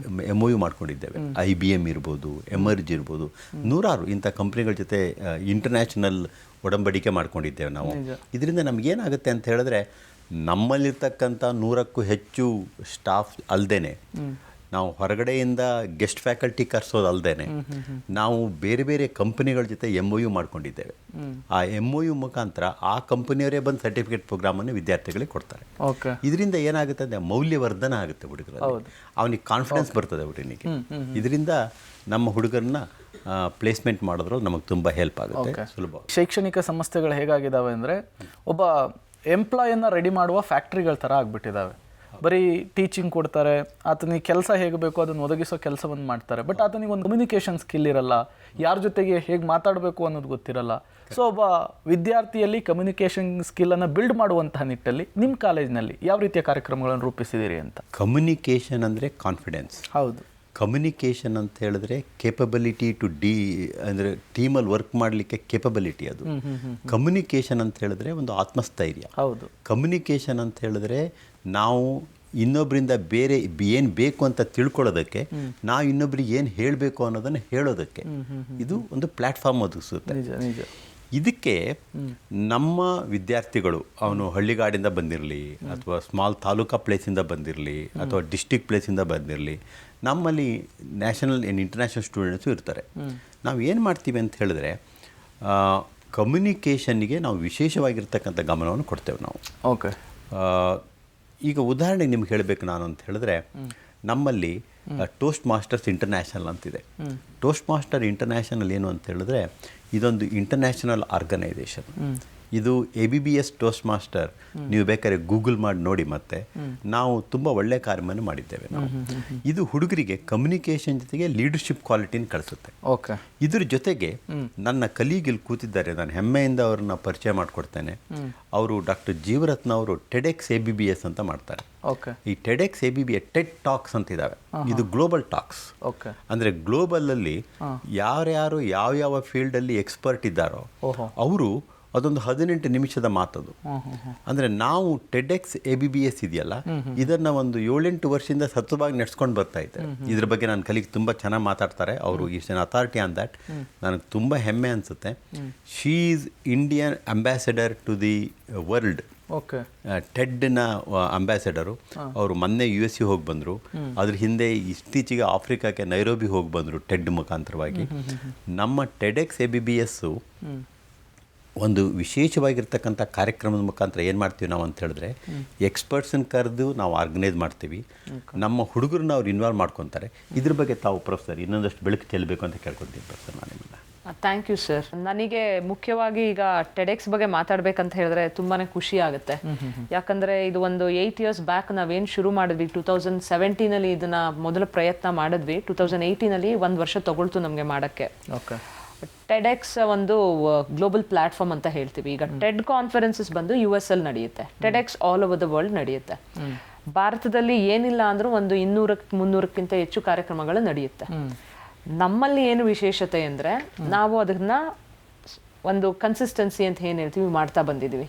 MOU ಮಾಡ್ಕೊಂಡಿದ್ದೇವೆ. IBM ಇರ್ಬೋದು, ಎಮರ್ಜ್ ಇರ್ಬೋದು, ನೂರಾರು ಇಂಥ ಕಂಪ್ನಿಗಳ ಜೊತೆ ಇಂಟರ್ನ್ಯಾಷನಲ್ ಒಡಂಬಡಿಕೆ ಮಾಡ್ಕೊಂಡಿದ್ದೇವೆ ನಾವು. ಇದರಿಂದ ನಮಗೇನಾಗುತ್ತೆ ಅಂತ ಹೇಳಿದ್ರೆ, ನಮ್ಮಲ್ಲಿರ್ತಕ್ಕಂಥ 100ಕ್ಕೂ ಹೆಚ್ಚು ಸ್ಟಾಫ್ ಅಲ್ಲದೆ ನಾವು ಹೊರಗಡೆಯಿಂದ ಗೆಸ್ಟ್ ಫ್ಯಾಕಲ್ಟಿ ಕರೆಸೋದಲ್ದೇ ನಾವು ಬೇರೆ ಬೇರೆ ಕಂಪನಿಗಳ ಜೊತೆ MOU ಮಾಡ್ಕೊಂಡಿದ್ದೇವೆ. ಆ MOU ಮುಖಾಂತರ ಆ ಕಂಪನಿಯವರೇ ಬಂದು ಸರ್ಟಿಫಿಕೇಟ್ ಪ್ರೋಗ್ರಾಮನ್ನು ವಿದ್ಯಾರ್ಥಿಗಳಿಗೆ ಕೊಡ್ತಾರೆ. ಓಕೆ. ಇದರಿಂದ ಏನಾಗುತ್ತೆ ಅಂದರೆ ಮೌಲ್ಯವರ್ಧನ ಆಗುತ್ತೆ ಹುಡುಗರಲ್ಲಿ, ಅವನಿಗೆ ಕಾನ್ಫಿಡೆನ್ಸ್ ಬರ್ತದೆ ಹುಡುಗನಿಗೆ. ಇದರಿಂದ ನಮ್ಮ ಹುಡುಗರನ್ನ ಪ್ಲೇಸ್ಮೆಂಟ್ ಮಾಡೋದ್ರಲ್ಲಿ ನಮಗೆ ತುಂಬ ಹೆಲ್ಪ್ ಆಗುತ್ತೆ, ಸುಲಭ. ಶೈಕ್ಷಣಿಕ ಸಂಸ್ಥೆಗಳು ಹೇಗಾಗಿದ್ದಾವೆ ಅಂದರೆ ಒಬ್ಬ ಎಂಪ್ಲಾಯನ್ನು ರೆಡಿ ಮಾಡುವ ಫ್ಯಾಕ್ಟ್ರಿಗಳ ಥರ ಆಗಿಬಿಟ್ಟಿದ್ದಾವೆ. ಬರೀ ಟೀಚಿಂಗ್ ಕೊಡ್ತಾರೆ, ಆತನಿಗೆ ಕೆಲಸ ಹೇಗೆ ಬೇಕೋ ಅದನ್ನು ಒದಗಿಸೋ ಕೆಲಸವನ್ನು ಮಾಡ್ತಾರೆ. ಬಟ್ ಆತನಿಗೆ ಒಂದು ಕಮ್ಯುನಿಕೇಷನ್ ಸ್ಕಿಲ್ ಇರಲ್ಲ, ಯಾರ ಜೊತೆಗೆ ಹೇಗೆ ಮಾತಾಡಬೇಕು ಅನ್ನೋದು ಗೊತ್ತಿರಲ್ಲ. ಸೊ ಒಬ್ಬ ವಿದ್ಯಾರ್ಥಿಯಲ್ಲಿ ಕಮ್ಯುನಿಕೇಷನ್ ಸ್ಕಿಲ್ಲನ್ನು ಬಿಲ್ಡ್ ಮಾಡುವಂತಹ ನಿಟ್ಟಲ್ಲಿ ನಿಮ್ಮ ಕಾಲೇಜಿನಲ್ಲಿ ಯಾವ ರೀತಿಯ ಕಾರ್ಯಕ್ರಮಗಳನ್ನು ರೂಪಿಸಿದ್ದೀರಿ ಅಂತ? ಕಮ್ಯುನಿಕೇಷನ್ ಅಂದರೆ ಕಾನ್ಫಿಡೆನ್ಸ್. ಹೌದು. ಕಮ್ಯುನಿಕೇಷನ್ ಅಂತ ಹೇಳಿದ್ರೆ ಕೇಪಬಿಲಿಟಿ ಟು ಅಂದರೆ ಟೀಮಲ್ಲಿ ವರ್ಕ್ ಮಾಡಲಿಕ್ಕೆ ಕೇಪಬಿಲಿಟಿ ಅದು. ಕಮ್ಯುನಿಕೇಷನ್ ಅಂತ ಹೇಳಿದ್ರೆ ಒಂದು ಆತ್ಮಸ್ಥೈರ್ಯ. ಹೌದು. ಕಮ್ಯುನಿಕೇಷನ್ ಅಂತ ಹೇಳಿದ್ರೆ ನಾವು ಇನ್ನೊಬ್ಬರಿಂದ ಬೇರೆ ಏನು ಬೇಕು ಅಂತ ತಿಳ್ಕೊಳ್ಳೋದಕ್ಕೆ, ನಾವು ಇನ್ನೊಬ್ರಿಗೆ ಏನು ಹೇಳಬೇಕು ಅನ್ನೋದನ್ನು ಹೇಳೋದಕ್ಕೆ ಇದು ಒಂದು ಪ್ಲ್ಯಾಟ್ಫಾರ್ಮ್ ಒದಗಿಸುತ್ತೆ. ನಿಜ ನಿಜ. ಇದಕ್ಕೆ ನಮ್ಮ ವಿದ್ಯಾರ್ಥಿಗಳು, ಅವನು ಹಳ್ಳಿಗಾಡಿಂದ ಬಂದಿರಲಿ ಅಥವಾ ಸ್ಮಾಲ್ ತಾಲೂಕಾ ಪ್ಲೇಸಿಂದ ಬಂದಿರಲಿ ಅಥವಾ ಡಿಸ್ಟಿಕ್ ಪ್ಲೇಸಿಂದ ಬಂದಿರಲಿ, ನಮ್ಮಲ್ಲಿ ನ್ಯಾಷನಲ್ ಆ್ಯಂಡ್ ಇಂಟರ್ನ್ಯಾಷನಲ್ ಸ್ಟೂಡೆಂಟ್ಸು ಇರ್ತಾರೆ. ನಾವು ಏನು ಮಾಡ್ತೀವಿ ಅಂತ ಹೇಳಿದ್ರೆ ಕಮ್ಯುನಿಕೇಷನ್ನಿಗೆ ನಾವು ವಿಶೇಷವಾಗಿರ್ತಕ್ಕಂಥ ಗಮನವನ್ನು ಕೊಡ್ತೇವೆ ನಾವು. ಓಕೆ. ಈಗ ಉದಾಹರಣೆಗೆ ನಿಮ್ಗೆ ಹೇಳಬೇಕು ನಾನು ಅಂತ ಹೇಳಿದ್ರೆ, ನಮ್ಮಲ್ಲಿ ಟೋಸ್ಟ್ ಮಾಸ್ಟರ್ಸ್ ಇಂಟರ್ನ್ಯಾಷನಲ್ ಅಂತಿದೆ. ಟೋಸ್ಟ್ ಮಾಸ್ಟರ್ ಇಂಟರ್ನ್ಯಾಷನಲ್ ಏನು ಅಂತ ಹೇಳಿದ್ರೆ ಇದೊಂದು ಇಂಟರ್ನ್ಯಾಷನಲ್ ಆರ್ಗನೈಸೇಷನ್. ಇದು ABBS ಟೋಸ್ಟ್ ಮಾಸ್ಟರ್, ನೀವು ಬೇಕಾದ್ರೆ ಗೂಗಲ್ ಮಾಡಿ ನೋಡಿ. ಮತ್ತೆ ನಾವು ತುಂಬ ಒಳ್ಳೆಯ ಕಾರ್ಯವನ್ನು ಮಾಡಿದ್ದೇವೆ ನಾವು. ಇದು ಹುಡುಗರಿಗೆ ಕಮ್ಯುನಿಕೇಷನ್ ಜೊತೆಗೆ ಲೀಡರ್ಶಿಪ್ ಕ್ವಾಲಿಟಿನ ಕಳಿಸುತ್ತೆ. ಓಕೆ. ಇದ್ರ ಜೊತೆಗೆ ನನ್ನ ಕಲೀಗಿಲ್ಲಿ ಕೂತಿದ್ದಾರೆ, ನಾನು ಹೆಮ್ಮೆಯಿಂದ ಅವ್ರನ್ನ ಪರಿಚಯ ಮಾಡಿಕೊಡ್ತೇನೆ. ಅವರು ಡಾಕ್ಟರ್ ಜೀವರತ್ನ ಅವರು ಟೆಡೆಕ್ಸ್ ABBS ಅಂತ ಮಾಡ್ತಾರೆ. ಓಕೆ. ಈ ಟೆಡೆಕ್ಸ್ ABBS ಟೆಡ್ ಟಾಕ್ಸ್ ಅಂತ ಇದ್ದಾವೆ. ಇದು ಗ್ಲೋಬಲ್ ಟಾಕ್ಸ್. ಓಕೆ. ಅಂದರೆ ಗ್ಲೋಬಲಲ್ಲಿ ಯಾರ್ಯಾರು ಯಾವ ಫೀಲ್ಡಲ್ಲಿ ಎಕ್ಸ್ಪರ್ಟ್ ಇದ್ದಾರೋ ಅವರು ಅದೊಂದು 18 ನಿಮಿಷದ ಮಾತದು. ಅಂದರೆ ನಾವು ಟೆಡೆಕ್ಸ್ ABBS ಇದೆಯಲ್ಲ, ಇದನ್ನು ಒಂದು 7-8 ವರ್ಷದಿಂದ ಸತತವಾಗಿ ನಡೆಸ್ಕೊಂಡು ಬರ್ತಾ ಇದ್ದಾರೆ. ಇದ್ರ ಬಗ್ಗೆ ನನ್ನ ಕಲಿಗೆ ತುಂಬ ಚೆನ್ನಾಗಿ ಮಾತಾಡ್ತಾರೆ ಅವರು. Is an authority on that. ನನಗೆ ತುಂಬ ಹೆಮ್ಮೆ ಅನಿಸುತ್ತೆ. She is Indian ambassador to the world. Okay. ಟೆಡ್ನ ಅಂಬಾಸಡರು. ಅವರು ಮೊನ್ನೆ USA ಹೋಗಿ ಬಂದರು. ಅದ್ರ ಹಿಂದೆ ಇತ್ತೀಚೆಗೆ ಆಫ್ರಿಕಾಕ್ಕೆ ನೈರೋಬಿ ಹೋಗಿ ಬಂದರು ಟೆಡ್ ಮುಖಾಂತರವಾಗಿ. ನಮ್ಮ ಟೆಡೆಕ್ಸ್ ABBS ಒಂದು ವಿಶೇಷವಾಗಿರ್ತಕ್ಕಂಥ ಕಾರ್ಯಕ್ರಮದ ಮುಖಾಂತರ ಏನು ಮಾಡ್ತೀವಿ ನಾವು ಅಂತ ಹೇಳಿದ್ರೆ, ಎಕ್ಸ್ಪರ್ಟ್ಸನ್ನು ಕರೆದು ನಾವು ಆರ್ಗನೈಸ್ ಮಾಡ್ತೀವಿ. ನಮ್ಮ ಹುಡುಗರನ್ನ ಅವ್ರು ಇನ್ವಾಲ್ವ್ ಮಾಡ್ಕೊತಾರೆ. ಇದ್ರ ಬಗ್ಗೆ ತಾವು ಪ್ರೊಫೆಸರ್ ಇನ್ನೊಂದಷ್ಟು ಬೆಳಕು ಚೆಲ್ಲಬೇಕು ಅಂತ ಕೇಳ್ಕೊತೀನಿ ಪ್ರೊಫೆಸರ್ ನಾನು ನಿಮ್ಮನ್ನ. Thank you sir. ನನಗೆ ಮುಖ್ಯವಾಗಿ ಈಗ ಟೆಡೆಕ್ಸ್ ಬಗ್ಗೆ ಮಾತಾಡ್ಬೇಕಂತ ಹೇಳಿದ್ರೆ ತುಂಬಾನೇ ಖುಷಿ ಆಗುತ್ತೆ. ಯಾಕಂದ್ರೆ ಇದು ಒಂದು 8 years ಬ್ಯಾಕ್ ನಾವೇನು ಶುರು ಮಾಡಿದ್ವಿ, 2017 ಇದನ್ನ ಮೊದಲ ಪ್ರಯತ್ನ ಮಾಡಿದ್ವಿ. 2018 1 ವರ್ಷ ತಗೊಳ್ತು ನಮಗೆ ಮಾಡೋಕ್ಕೆ. ಓಕೆ. ಟೆಡೆಕ್ಸ್ ಒಂದು ಗ್ಲೋಬಲ್ ಪ್ಲಾಟ್ಫಾರ್ಮ್ ಅಂತ ಹೇಳ್ತೀವಿ. ಈಗ ಟೆಡ್ ಕಾನ್ಫರೆನ್ಸಸ್ ಬಂದು US ಅಲ್ಲಿ ನಡೆಯುತ್ತೆ. ಟೆಡೆಕ್ಸ್ ಆಲ್ ಓವರ್ ದ ವರ್ಲ್ಡ್ ನಡೆಯುತ್ತೆ. ಭಾರತದಲ್ಲಿ ಏನಿಲ್ಲ ಅಂದ್ರೂ ಒಂದು 200-300ಕ್ಕಿಂತ ಹೆಚ್ಚು ಕಾರ್ಯಕ್ರಮಗಳು ನಡೆಯುತ್ತೆ. ನಮ್ಮಲ್ಲಿ ಏನು ವಿಶೇಷತೆ ಅಂದರೆ ನಾವು ಅದನ್ನ ಒಂದು ಕನ್ಸಿಸ್ಟೆನ್ಸಿ ಅಂತ ಏನು ಹೇಳ್ತೀವಿ ಮಾಡ್ತಾ ಬಂದಿದ್ದೀವಿ.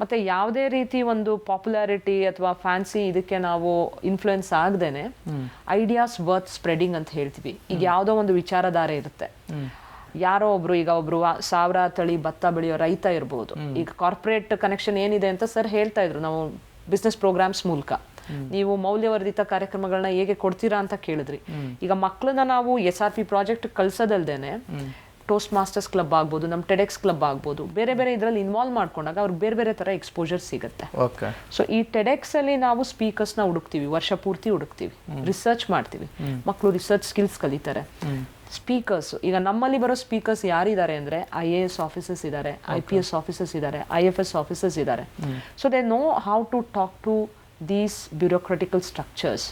ಮತ್ತೆ ಯಾವುದೇ ರೀತಿ ಒಂದು ಪಾಪ್ಯುಲಾರಿಟಿ ಅಥವಾ ಫ್ಯಾನ್ಸಿ ಇದಕ್ಕೆ ನಾವು ಇನ್ಫ್ಲೂಯೆನ್ಸ್ ಆಗದೇನೆ ಐಡಿಯಾಸ್ ವರ್ತ್ ಸ್ಪ್ರೆಡಿಂಗ್ ಅಂತ ಹೇಳ್ತೀವಿ. ಈಗ ಯಾವುದೋ ಒಂದು ವಿಚಾರಧಾರೆ ಇರುತ್ತೆ. ಯಾರೋ ಒಬ್ರು ಈಗ ಒಬ್ರು 1000 ತಳಿ ಭತ್ತ ಬೆಳೆಯೋ ರೈತ ಇರ್ಬೋದು. ಈಗ ಕಾರ್ಪೊರೇಟ್ ಕನೆಕ್ಷನ್ ಏನಿದೆ ಅಂತ ಸರ್ ಹೇಳ್ತಾ ಇದ್ರು, ನಾವು ಬಿಸ್ನೆಸ್ ಪ್ರೋಗ್ರಾಮ್ಸ್ ಮೂಲಕ ನೀವು ಮೌಲ್ಯವರ್ಧಿತ ಕಾರ್ಯಕ್ರಮಗಳನ್ನ ಹೇಗೆ ಕೊಡ್ತೀರಾ ಅಂತ ಕೇಳಿದ್ರಿ. ಈಗ ಮಕ್ಕಳನ್ನ ನಾವು SRP ಪ್ರಾಜೆಕ್ಟ್ ಕಳ್ಸೋದಲ್ದೇನೆ ಟೋಸ್ಟ್ ಮಾಸ್ಟರ್ಸ್ ಕ್ಲಬ್ ಆಗ್ಬೋದು, ನಮ್ಮ ಟೆಡೆಕ್ಸ್ ಕ್ಲಬ್ ಆಗ್ಬೋದು, ಬೇರೆ ಬೇರೆ ಇದರಲ್ಲಿ ಇನ್ವಾಲ್ವ್ ಮಾಡ್ಕೊಂಡಾಗ ಅವ್ರಿಗೆ ಬೇರೆ ಬೇರೆ ಥರ ಎಕ್ಸ್ಪೋಜರ್ ಸಿಗುತ್ತೆ. ಸೊ ಈ ಟೆಡೆಕ್ಸ್ ಅಲ್ಲಿ ನಾವು ಸ್ಪೀಕರ್ಸ್ನ ಹುಡುಕ್ತೀವಿ, ವರ್ಷ ಪೂರ್ತಿ ಹುಡುಕ್ತೀವಿ, ರಿಸರ್ಚ್ ಮಾಡ್ತೀವಿ. ಮಕ್ಕಳು ರಿಸರ್ಚ್ ಸ್ಕಿಲ್ಸ್ ಕಲಿತಾರೆ. ಸ್ಪೀಕರ್ಸ್ ಈಗ ನಮ್ಮಲ್ಲಿ ಬರೋ ಸ್ಪೀಕರ್ಸ್ ಯಾರಿದ್ದಾರೆ ಅಂದರೆ IAS ಆಫೀಸರ್ಸ್ ಇದ್ದಾರೆ, IPS ಆಫೀಸರ್ಸ್ ಇದ್ದಾರೆ, IFS ಆಫೀಸರ್ಸ್ ಇದ್ದಾರೆ. So they know how to talk to these bureaucratical structures.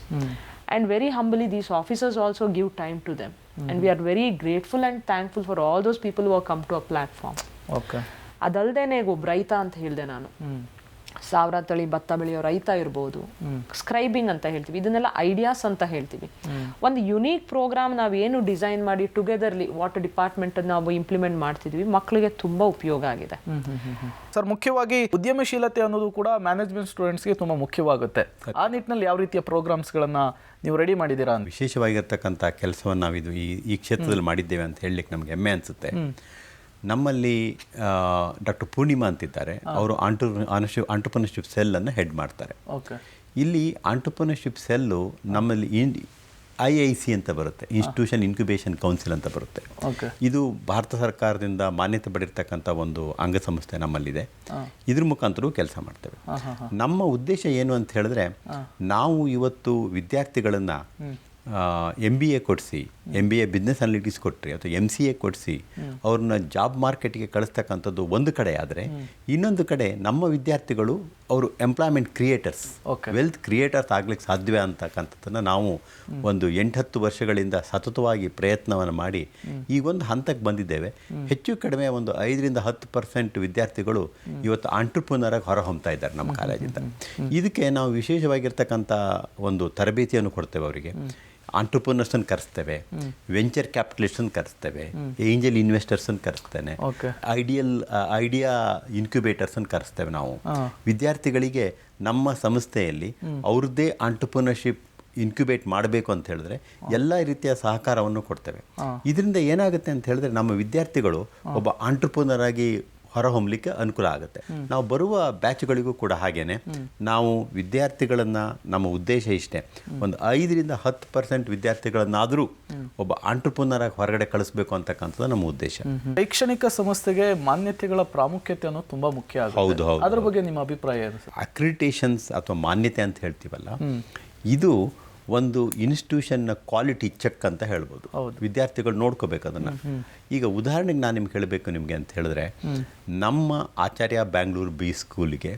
And very humbly, these officers also give time to them. And we are very grateful and thankful for all those people who have come to a platform. Okay. ಅದಲ್ದೇನೆ ಒಬ್ಬ ರೈತ ಅಂತ ಹೇಳಿದೆ ನಾನು. 1000 ತಳಿ ಭತ್ತ ಬೆಳೆಯೋ ರೈತ ಇರ್ಬೋದು, ಸ್ಕ್ರೈಬಿಂಗ್ ಅಂತ ಹೇಳ್ತೀವಿ, ಇದನ್ನೆಲ್ಲ ಐಡಿಯಾಸ್ ಅಂತ ಹೇಳ್ತೀವಿ. ಒಂದು ಯುನೀಕ್ ಪ್ರೋಗ್ರಾಮ್ ನಾವೇನು ಡಿಸೈನ್ ಮಾಡಿ ಟುಗೆದರ್ಲಿ ವಾಟರ್ ಡಿಪಾರ್ಟ್ಮೆಂಟ್ ನಾವು ಇಂಪ್ಲಿಮೆಂಟ್ ಮಾಡ್ತಿದ್ವಿ, ಮಕ್ಕಳಿಗೆ ತುಂಬಾ ಉಪಯೋಗ ಆಗಿದೆ. ಸರ್, ಮುಖ್ಯವಾಗಿ ಉದ್ಯಮಶೀಲತೆ ಅನ್ನೋದು ಕೂಡ ಮ್ಯಾನೇಜ್ಮೆಂಟ್ ಸ್ಟೂಡೆಂಟ್ಸ್ಗೆ ತುಂಬ ಮುಖ್ಯವಾಗುತ್ತೆ. ಆ ನಿಟ್ಟಿನಲ್ಲಿ ಯಾವ ರೀತಿಯ ಪ್ರೋಗ್ರಾಮ್ಸ್ಗಳನ್ನು ನೀವು ರೆಡಿ ಮಾಡಿದ್ದೀರಾ ಅಂತ? ವಿಶೇಷವಾಗಿರ್ತಕ್ಕಂಥ ಕೆಲಸವನ್ನು ನಾವಿದು ಈ ಕ್ಷೇತ್ರದಲ್ಲಿ ಮಾಡಿದ್ದೇವೆ ಅಂತ ಹೇಳಲಿಕ್ಕೆ ನಮಗೆ ಹೆಮ್ಮೆ ಅನಿಸುತ್ತೆ. ನಮ್ಮಲ್ಲಿ ಡಾಕ್ಟರ್ ಪೂರ್ಣಿಮಾ ಅಂತಿದ್ದಾರೆ. ಅವರು ಆಂಟರ್ಪ್ರಿನರ್ಶಿಪ್ ಸೆಲ್ಲನ್ನು ಹೆಡ್ ಮಾಡ್ತಾರೆ. ಓಕೆ. ಇಲ್ಲಿ ಆಂಟರ್ಪ್ರಿನರ್ಶಿಪ್ ಸೆಲ್ಲು ನಮ್ಮಲ್ಲಿ IIC ಅಂತ ಬರುತ್ತೆ, ಇನ್ಸ್ಟಿಟ್ಯೂಷನ್ ಇನ್ಕ್ಯುಬೇಷನ್ ಕೌನ್ಸಿಲ್ ಅಂತ ಬರುತ್ತೆ. ಓಕೆ. ಇದು ಭಾರತ ಸರ್ಕಾರದಿಂದ ಮಾನ್ಯತೆ ಪಡೆದಿರ್ತಕ್ಕಂಥ ಒಂದು ಅಂಗಸಂಸ್ಥೆ ನಮ್ಮಲ್ಲಿದೆ. ಇದ್ರ ಮುಖಾಂತರ ಕೆಲಸ ಮಾಡ್ತೇವೆ. ನಮ್ಮ ಉದ್ದೇಶ ಏನು ಅಂತ ಹೇಳಿದ್ರೆ, ನಾವು ಇವತ್ತು ವಿದ್ಯಾರ್ಥಿಗಳನ್ನು MBA ಕೊಡಿಸಿ, MBA ಬಿಸ್ನೆಸ್ ಅನಾಲಿಟಿಕ್ಸ್ ಕೊಟ್ಟರೆ ಅಥವಾ MCA ಕೊಡಿಸಿ ಅವ್ರನ್ನ ಜಾಬ್ ಮಾರ್ಕೆಟ್ಗೆ ಕಳಿಸ್ತಕ್ಕಂಥದ್ದು ಒಂದು ಕಡೆ ಆದರೆ, ಇನ್ನೊಂದು ಕಡೆ ನಮ್ಮ ವಿದ್ಯಾರ್ಥಿಗಳು ಅವರು ಎಂಪ್ಲಾಯ್ಮೆಂಟ್ ಕ್ರಿಯೇಟರ್ಸ್, ವೆಲ್ತ್ ಕ್ರಿಯೇಟರ್ಸ್ ಆಗ್ಲಿಕ್ಕೆ ಸಾಧ್ಯವೇ ಅಂತಕ್ಕಂಥದ್ದನ್ನು ನಾವು ಒಂದು 8-10 ವರ್ಷಗಳಿಂದ ಸತತವಾಗಿ ಪ್ರಯತ್ನವನ್ನು ಮಾಡಿ ಈಗೊಂದು ಹಂತಕ್ಕೆ ಬಂದಿದ್ದೇವೆ. ಹೆಚ್ಚು ಕಡಿಮೆ ಒಂದು 5-10% ವಿದ್ಯಾರ್ಥಿಗಳು ಇವತ್ತು ಆಂಟ್ರಪ್ರನರ್ ಆಗಿ ಹೊರಹೊಮ್ತಾ ಇದ್ದಾರೆ ನಮ್ಮ ಕಾಲೇಜಿಂದ. ಇದಕ್ಕೆ ನಾವು ವಿಶೇಷವಾಗಿರ್ತಕ್ಕಂಥ ಒಂದು ತರಬೇತಿಯನ್ನು ಕೊಡ್ತೇವೆ ಅವರಿಗೆ. ಆಂಟ್ರಪ್ರನರ್ಸನ್ನು ಕರೆಸ್ತೇವೆ, ವೆಂಚರ್ ಕ್ಯಾಪಿಟಲಿಸ್ಟನ್ನು ಕರೆಸ್ತೇವೆ, ಏಂಜಲ್ ಇನ್ವೆಸ್ಟರ್ಸನ್ನು ಕರೆಸ್ತೇನೆ, ಐಡಿಯಾ ಇನ್ಕ್ಯುಬೇಟರ್ಸನ್ನು ಕರೆಸ್ತೇವೆ. ನಾವು ವಿದ್ಯಾರ್ಥಿಗಳಿಗೆ ನಮ್ಮ ಸಂಸ್ಥೆಯಲ್ಲಿ ಅವ್ರದ್ದೇ ಆಂಟ್ರಪ್ರನರ್ಶಿಪ್ ಇನ್ಕ್ಯುಬೇಟ್ ಮಾಡಬೇಕು ಅಂತ ಹೇಳಿದ್ರೆ ಎಲ್ಲ ರೀತಿಯ ಸಹಕಾರವನ್ನು ಕೊಡ್ತೇವೆ. ಇದರಿಂದ ಏನಾಗುತ್ತೆ ಅಂತ ಹೇಳಿದ್ರೆ, ನಮ್ಮ ವಿದ್ಯಾರ್ಥಿಗಳು ಒಬ್ಬ ಆಂಟ್ರಪ್ರನರ್ ಆಗಿ ಹೊರಹೊಮ್ಮಲಿಕ್ಕೆ ಅನುಕೂಲ ಆಗುತ್ತೆ. ನಾವು ಬರುವ ಬ್ಯಾಚ್ಗಳಿಗೂ ಕೂಡ ಹಾಗೇನೆ ನಾವು ವಿದ್ಯಾರ್ಥಿಗಳನ್ನು, ನಮ್ಮ ಉದ್ದೇಶ ಇಷ್ಟೇ, ಒಂದು 5-10% ವಿದ್ಯಾರ್ಥಿಗಳನ್ನಾದರೂ ಒಬ್ಬ ಆಂಟ್ರಪ್ರನರ್ ಆಗಿ ಹೊರಗಡೆ ಕಳಿಸ್ಬೇಕು ಅಂತಕ್ಕಂಥದ್ದು ನಮ್ಮ ಉದ್ದೇಶ. ಶೈಕ್ಷಣಿಕ ಸಂಸ್ಥೆಗೆ ಮಾನ್ಯತೆಗಳ ಪ್ರಾಮುಖ್ಯತೆ ಅನ್ನೋದು ತುಂಬಾ ಮುಖ್ಯ ಆಗುತ್ತೆ. ಹೌದು. ಅದ್ರ ಬಗ್ಗೆ ನಿಮ್ಮ ಅಭಿಪ್ರಾಯ ಏನು? ಅಕ್ರಿಡಿಟೇಷನ್ಸ್ ಅಥವಾ ಮಾನ್ಯತೆ ಅಂತ ಹೇಳ್ತೀವಲ್ಲ, ಇದು ಒಂದು ಇನ್ಸ್ಟಿಟ್ಯೂಷನ್ನ ಕ್ವಾಲಿಟಿ ಚೆಕ್ ಅಂತ ಹೇಳ್ಬೋದು. ವಿದ್ಯಾರ್ಥಿಗಳು ನೋಡ್ಕೋಬೇಕು ಅದನ್ನು. ಈಗ ಉದಾಹರಣೆಗೆ ನಾನು ನಿಮ್ಗೆ ಹೇಳಬೇಕು ನಿಮಗೆ ಅಂತ ಹೇಳಿದ್ರೆ, ನಮ್ಮ ಆಚಾರ್ಯ ಬ್ಯಾಂಗ್ಳೂರು ಬಿ ಸ್ಕೂಲಿಗೆ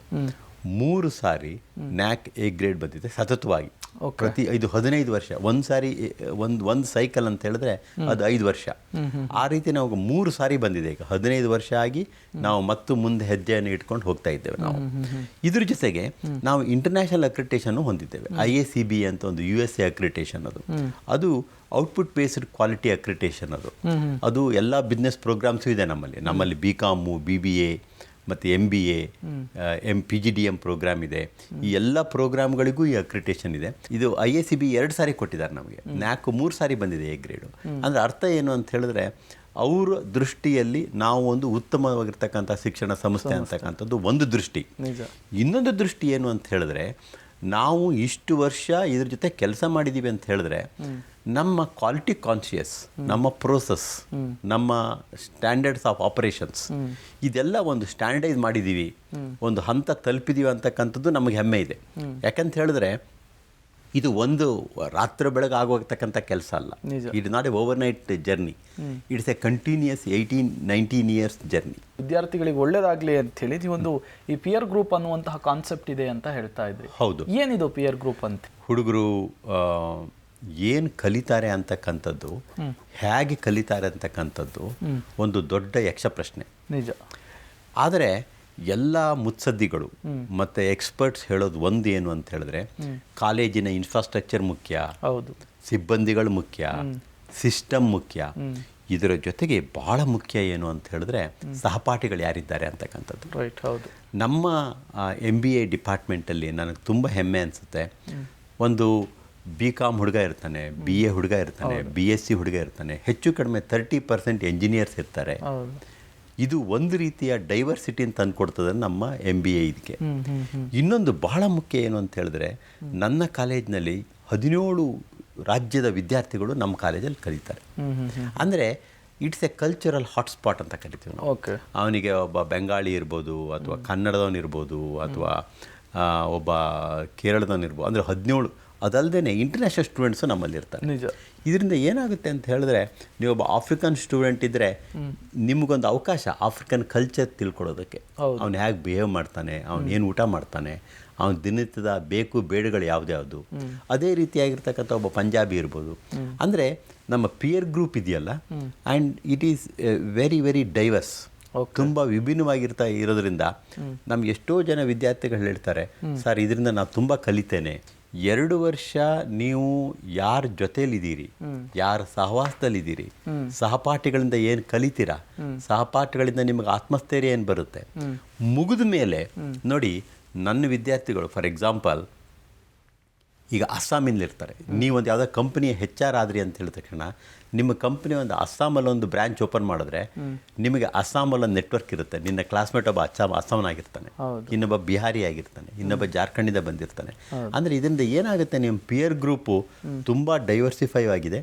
3 ಸಾರಿ NAC A ಗ್ರೇಡ್ ಬಂದಿದೆ ಸತತವಾಗಿ. ಪ್ರತಿ 15 ವರ್ಷ ಒಂದು ಸಾರಿ ಒಂದು ಸೈಕಲ್ ಅಂತ ಹೇಳಿದ್ರೆ ಅದು 5 ವರ್ಷ. ಆ ರೀತಿ ನಾವು 3 ಸಾರಿ ಬಂದಿದೆ. ಈಗ 15 ವರ್ಷ ಆಗಿ ನಾವು ಮತ್ತು ಮುಂದೆ ಹೆಜ್ಜೆಯನ್ನು ಇಟ್ಕೊಂಡು ಹೋಗ್ತಾ ಇದ್ದೇವೆ ನಾವು. ಇದ್ರ ಜೊತೆಗೆ ನಾವು ಇಂಟರ್ನ್ಯಾಷನಲ್ ಅಕ್ರಿಟೇಷನ್ ಹೊಂದಿದ್ದೇವೆ. IACB ಅಂತ ಒಂದು USA ಅಕ್ರಿಟೇಷನ್. ಅದು ಔಟ್ಪುಟ್ ಬೇಸ್ಡ್ ಕ್ವಾಲಿಟಿ ಅಕ್ರಿಟೇಷನ್. ಅದು ಎಲ್ಲ ಬಿಸ್ನೆಸ್ ಪ್ರೋಗ್ರಾಮ್ಸು ಇದೆ ನಮ್ಮಲ್ಲಿ BCom, BBA ಮತ್ತು MBA, PGDM ಪ್ರೋಗ್ರಾಮ್ ಇದೆ. ಈ ಎಲ್ಲ ಪ್ರೋಗ್ರಾಮ್ಗಳಿಗೂ ಈ ಅಕ್ರಿಟೇಷನ್ ಇದೆ. ಇದು IACB 2 ಸಾರಿ ಕೊಟ್ಟಿದ್ದಾರೆ ನಮಗೆ. NAC 3 ಸಾರಿ ಬಂದಿದೆ A ಗ್ರೇಡು. ಅಂದರೆ ಅರ್ಥ ಏನು ಅಂತ ಹೇಳಿದ್ರೆ, ಅವರ ದೃಷ್ಟಿಯಲ್ಲಿ ನಾವು ಒಂದು ಉತ್ತಮವಾಗಿರ್ತಕ್ಕಂಥ ಶಿಕ್ಷಣ ಸಂಸ್ಥೆ ಅಂತಕ್ಕಂಥದ್ದು ಒಂದು ದೃಷ್ಟಿ. ಇನ್ನೊಂದು ದೃಷ್ಟಿ ಏನು ಅಂತ ಹೇಳಿದ್ರೆ, ನಾವು ಇಷ್ಟು ವರ್ಷ ಇದ್ರ ಜೊತೆ ಕೆಲಸ ಮಾಡಿದ್ದೀವಿ ಅಂತ ಹೇಳಿದ್ರೆ, ನಮ್ಮ ಕ್ವಾಲಿಟಿ ಕಾನ್ಷಿಯಸ್, ನಮ್ಮ ಪ್ರೋಸೆಸ್, ನಮ್ಮ ಸ್ಟ್ಯಾಂಡರ್ಡ್ಸ್ ಆಫ್ ಆಪರೇಷನ್ಸ್, ಇದೆಲ್ಲ ಒಂದು ಸ್ಟ್ಯಾಂಡರ್ಡೈಸ್ ಮಾಡಿದ್ದೀವಿ, ಒಂದು ಹಂತ ತಲುಪಿದೀವಿ ಅಂತಕ್ಕಂಥದ್ದು ನಮಗೆ ಹೆಮ್ಮೆ ಇದೆ. ಯಾಕಂತ ಹೇಳಿದ್ರೆ, ಇದು ಒಂದು ರಾತ್ರಿ ಬೆಳಗ್ಗೆ ಆಗೋಗ್ತಕ್ಕಂಥ ಕೆಲಸ ಅಲ್ಲ. It not a overnight journey. It's a continuous 18-19 years journey. ವಿದ್ಯಾರ್ಥಿಗಳಿಗೆ ಒಳ್ಳೇದಾಗ್ಲಿ ಅಂತ ಹೇಳಿ ನೀವೊಂದು ಈ ಪಿಯರ್ ಗ್ರೂಪ್ ಅನ್ನುವಂತಹ ಕಾನ್ಸೆಪ್ಟ್ ಇದೆ ಅಂತ ಹೇಳ್ತಾ ಇದ್ರಿ. ಹೌದು. ಏನಿದು ಪಿಯರ್ ಗ್ರೂಪ್ ಅಂತ? ಹುಡುಗರು ಏನು ಕಲಿತಾರೆ ಅಂತಕ್ಕಂಥದ್ದು, ಹೇಗೆ ಕಲಿತಾರೆ ಅಂತಕ್ಕಂಥದ್ದು ಒಂದು ದೊಡ್ಡ ಯಕ್ಷ ಪ್ರಶ್ನೆ. ನಿಜ. ಆದರೆ ಎಲ್ಲ ಮುತ್ಸದ್ದಿಗಳು ಮತ್ತು ಎಕ್ಸ್ಪರ್ಟ್ಸ್ ಹೇಳೋದು ಒಂದು ಏನು ಅಂತ ಹೇಳಿದ್ರೆ, ಕಾಲೇಜಿನ ಇನ್ಫ್ರಾಸ್ಟ್ರಕ್ಚರ್ ಮುಖ್ಯ, ಸಿಬ್ಬಂದಿಗಳು ಮುಖ್ಯ, ಸಿಸ್ಟಮ್ ಮುಖ್ಯ. ಇದರ ಜೊತೆಗೆ ಭಾಳ ಮುಖ್ಯ ಏನು ಅಂತ ಹೇಳಿದ್ರೆ, ಸಹಪಾಠಿಗಳು ಯಾರಿದ್ದಾರೆ ಅಂತಕ್ಕಂಥದ್ದು. ನಮ್ಮ MBA ಡಿಪಾರ್ಟ್ಮೆಂಟಲ್ಲಿ ನನಗೆ ತುಂಬ ಹೆಮ್ಮೆ ಅನಿಸುತ್ತೆ. ಒಂದು BCom ಹುಡುಗ ಇರ್ತಾನೆ, BA ಹುಡುಗ ಇರ್ತಾನೆ, BSc ಹುಡುಗ ಇರ್ತಾನೆ, ಹೆಚ್ಚು ಕಡಿಮೆ 30% ಎಂಜಿನಿಯರ್ಸ್ ಇರ್ತಾರೆ. ಇದು ಒಂದು ರೀತಿಯ ಡೈವರ್ಸಿಟಿ ಅಂತ ಅಂದ್ಕೊಡ್ತದೆ ನಮ್ಮ MBA ಇದಕ್ಕೆ. ಇನ್ನೊಂದು ಬಹಳ ಮುಖ್ಯ ಏನು ಅಂತ ಹೇಳಿದ್ರೆ, ನನ್ನ ಕಾಲೇಜಿನಲ್ಲಿ 17 ರಾಜ್ಯದ ವಿದ್ಯಾರ್ಥಿಗಳು ನಮ್ಮ ಕಾಲೇಜಲ್ಲಿ ಕಲಿತಾರೆ. ಅಂದರೆ ಇಟ್ಸ್ ಎ ಕಲ್ಚರಲ್ ಹಾಟ್ಸ್ಪಾಟ್ ಅಂತ ಕರಿತೀವಿ ನಾವು. ಅವನಿಗೆ ಒಬ್ಬ ಬೆಂಗಾಳಿ ಇರ್ಬೋದು, ಅಥವಾ ಕನ್ನಡದವನಿರ್ಬೋದು, ಅಥವಾ ಒಬ್ಬ ಕೇರಳದವನಿರ್ಬೋದು. ಅಂದರೆ 17. ಅದಲ್ಲದೆ ಇಂಟರ್ನ್ಯಾಷನಲ್ ಸ್ಟೂಡೆಂಟ್ಸು ನಮ್ಮಲ್ಲಿ ಇರ್ತಾರೆ. ಇದರಿಂದ ಏನಾಗುತ್ತೆ ಅಂತ ಹೇಳಿದ್ರೆ, ನೀವೊಬ್ಬ ಆಫ್ರಿಕನ್ ಸ್ಟೂಡೆಂಟ್ ಇದ್ದರೆ ನಿಮಗೊಂದು ಅವಕಾಶ ಆಫ್ರಿಕನ್ ಕಲ್ಚರ್ ತಿಳ್ಕೊಳ್ಳೋದಕ್ಕೆ. ಅವ್ನು ಹೇಗೆ ಬಿಹೇವ್ ಮಾಡ್ತಾನೆ, ಅವ್ನು ಏನು ಊಟ ಮಾಡ್ತಾನೆ, ಅವನ ದಿನನಿತ್ಯದ ಬೇಕು ಬೇಡಗಳು ಯಾವ್ದ್ಯಾವುದು. ಅದೇ ರೀತಿಯಾಗಿರ್ತಕ್ಕಂಥ ಒಬ್ಬ ಪಂಜಾಬಿ ಇರ್ಬೋದು. ಅಂದರೆ ನಮ್ಮ ಪಿಯರ್ ಗ್ರೂಪ್ ಇದೆಯಲ್ಲ, and it is very very diverse. ತುಂಬ ವಿಭಿನ್ನವಾಗಿರ್ತಾ ಇರೋದ್ರಿಂದ ನಮ್ಗೆ ಎಷ್ಟೋ ಜನ ವಿದ್ಯಾರ್ಥಿಗಳು ಹೇಳ್ತಾರೆ, ಸರ್ ಇದರಿಂದ ನಾನು ತುಂಬ ಕಲಿತೇನೆ. 2 ವರ್ಷ ನೀವು ಯಾರ ಜೊತೆಯಲ್ಲಿದ್ದೀರಿ, ಯಾರ ಸಹವಾಸದಲ್ಲಿದ್ದೀರಿ, ಸಹಪಾಠಿಗಳಿಂದ ಏನು ಕಲಿತೀರಾ, ಸಹಪಾಠಿಗಳಿಂದ ನಿಮಗೆ ಆತ್ಮಸ್ಥೈರ್ಯ ಏನು ಬರುತ್ತೆ, ಮುಗಿದ ಮೇಲೆ ನೋಡಿ. ನನ್ನ ವಿದ್ಯಾರ್ಥಿಗಳು ಫಾರ್ ಎಕ್ಸಾಂಪಲ್ ಈಗ ಅಸ್ಸಾಮಿಂದ ಇರ್ತಾರೆ, ನೀವೊಂದು ಯಾವುದೋ ಕಂಪ್ನಿಯ HR ಆದ್ರಿ ಅಂತ ಹೇಳಿದ ತಕ್ಷಣ ನಿಮ್ಮ ಕಂಪ್ನಿ ಒಂದು ಅಸ್ಸಾಮಲ್ಲಿ ಒಂದು ಬ್ರ್ಯಾಂಚ್ ಓಪನ್ ಮಾಡಿದ್ರೆ ನಿಮಗೆ ಅಸ್ಸಾಮಲ್ಲಿ ಒಂದು ನೆಟ್ವರ್ಕ್ ಇರುತ್ತೆ. ನಿನ್ನ ಕ್ಲಾಸ್ಮೇಟ್ ಒಬ್ಬ ಅಸ್ಸಾಮನಾಗಿರ್ತಾನೆ, ಇನ್ನೊಬ್ಬ ಬಿಹಾರಿ ಆಗಿರ್ತಾನೆ, ಇನ್ನೊಬ್ಬ ಜಾರ್ಖಂಡಿಂದ ಬಂದಿರ್ತಾನೆ. ಅಂದರೆ ಇದರಿಂದ ಏನಾಗುತ್ತೆ, ನಿಮ್ಮ ಪಿಯರ್ ಗ್ರೂಪು ತುಂಬ ಡೈವರ್ಸಿಫೈ ಆಗಿದೆ.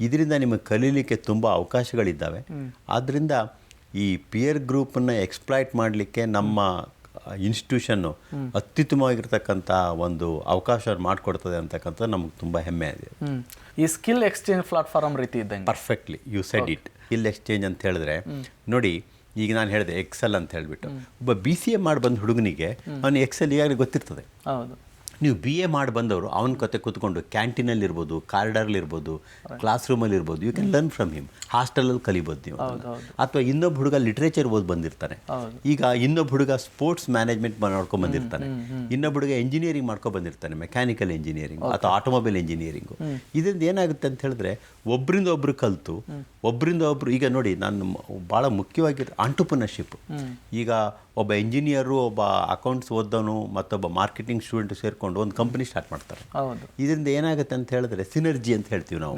ಇದರಿಂದ ನಿಮಗೆ ಕಲೀಲಿಕ್ಕೆ ತುಂಬ ಅವಕಾಶಗಳಿದ್ದಾವೆ. ಆದ್ದರಿಂದ ಈ ಪಿಯರ್ ಗ್ರೂಪನ್ನು ಎಕ್ಸ್ಪ್ಲಾಯ್ಟ್ ಮಾಡಲಿಕ್ಕೆ ನಮ್ಮ ಇನ್ಸ್ಟಿಟ್ಯೂಷನ್ನು ಅತ್ಯುತ್ತಮವಾಗಿರ್ತಕ್ಕಂಥ ಒಂದು ಅವಕಾಶ ಮಾಡಿಕೊಡ್ತದೆ ಅಂತಕ್ಕಂಥದ್ದು ನಮಗೆ ತುಂಬ ಹೆಮ್ಮೆ ಇದೆ. ಈ ಸ್ಕಿಲ್ ಎಕ್ಸ್ಚೇಂಜ್ ಪ್ಲಾಟ್ಫಾರ್ಮ್ ರೀತಿ ಇದ್ದಂಗೆ. Perfectly you said it. Skill exchange ಅಂತ ಹೇಳಿದ್ರೆ ನೋಡಿ, ಈಗ ನಾನು ಹೇಳಿದೆ ಎಕ್ಸೆಲ್ ಅಂತ ಹೇಳಿಬಿಟ್ಟು, ಒಬ್ಬ BCA ಮಾಡಿ ಬಂದ ಹುಡುಗನಿಗೆ ಅವನು ಎಕ್ಸೆಲ್ ಈಗಾಗಲೇ ಗೊತ್ತಿರ್ತದೆ. ಹೌದು. ನೀವು BA ಮಾಡಿ ಬಂದವರು ಅವನ ಕತೆ ಕೂತ್ಕೊಂಡು ಕ್ಯಾಂಟೀನಲ್ಲಿರ್ಬೋದು, ಕಾರಿಡಾರ್ಲಿರ್ಬೋದು, ಕ್ಲಾಸ್ ರೂಮಲ್ಲಿರ್ಬೋದು, you can learn from him. ಹಾಸ್ಟೆಲಲ್ಲಿ ಕಲಿಬೋದು ನೀವು. ಅಥವಾ ಇನ್ನೊಬ್ಬ ಹುಡುಗ ಲಿಟ್ರೇಚರ್ ಓದಿ ಬಂದಿರ್ತಾನೆ, ಈಗ ಇನ್ನೊಬ್ಬ ಹುಡುಗ ಸ್ಪೋರ್ಟ್ಸ್ ಮ್ಯಾನೇಜ್ಮೆಂಟ್ ಮಾಡ್ಕೊಂಡು ಬಂದಿರ್ತಾನೆ, ಇನ್ನೊಬ್ಬ ಹುಡುಗ ಇಂಜಿನಿಯರಿಂಗ್ ಮಾಡ್ಕೊಂಡು ಬಂದಿರ್ತಾನೆ, ಮೆಕ್ಯಾನಿಕಲ್ ಇಂಜಿನಿಯರಿಂಗ್ ಅಥವಾ ಆಟೋಮೊಬೈಲ್ ಇಂಜಿನಿಯರಿಂಗು. ಇದರಿಂದ ಏನಾಗುತ್ತೆ ಅಂತ ಹೇಳಿದ್ರೆ ಒಬ್ಬರಿಂದ ಒಬ್ಬರು ಕಲಿತು ಒಬ್ಬರಿಂದ ಒಬ್ಬರು, ಈಗ ನೋಡಿ ನಾನು ಭಾಳ ಮುಖ್ಯವಾಗಿ ಆಂಟ್ರಪ್ರಿನರ್ಶಿಪ್. ಈಗ ಒಬ್ಬ ಇಂಜಿನಿಯರು, ಒಬ್ಬ ಅಕೌಂಟ್ಸ್ ಓದೋನು ಮತ್ತೊಬ್ಬ ಮಾರ್ಕೆಟಿಂಗ್ ಸ್ಟೂಡೆಂಟ್ ಸೇರಿಕೊಂಡು ಒಂದು ಕಂಪನಿ ಸ್ಟಾರ್ಟ್ ಮಾಡ್ತಾರೆ. ಇದರಿಂದ ಏನಾಗುತ್ತೆ ಅಂತ ಹೇಳಿದ್ರೆ ಸಿನರ್ಜಿ ಅಂತ ಹೇಳ್ತೀವಿ ನಾವು.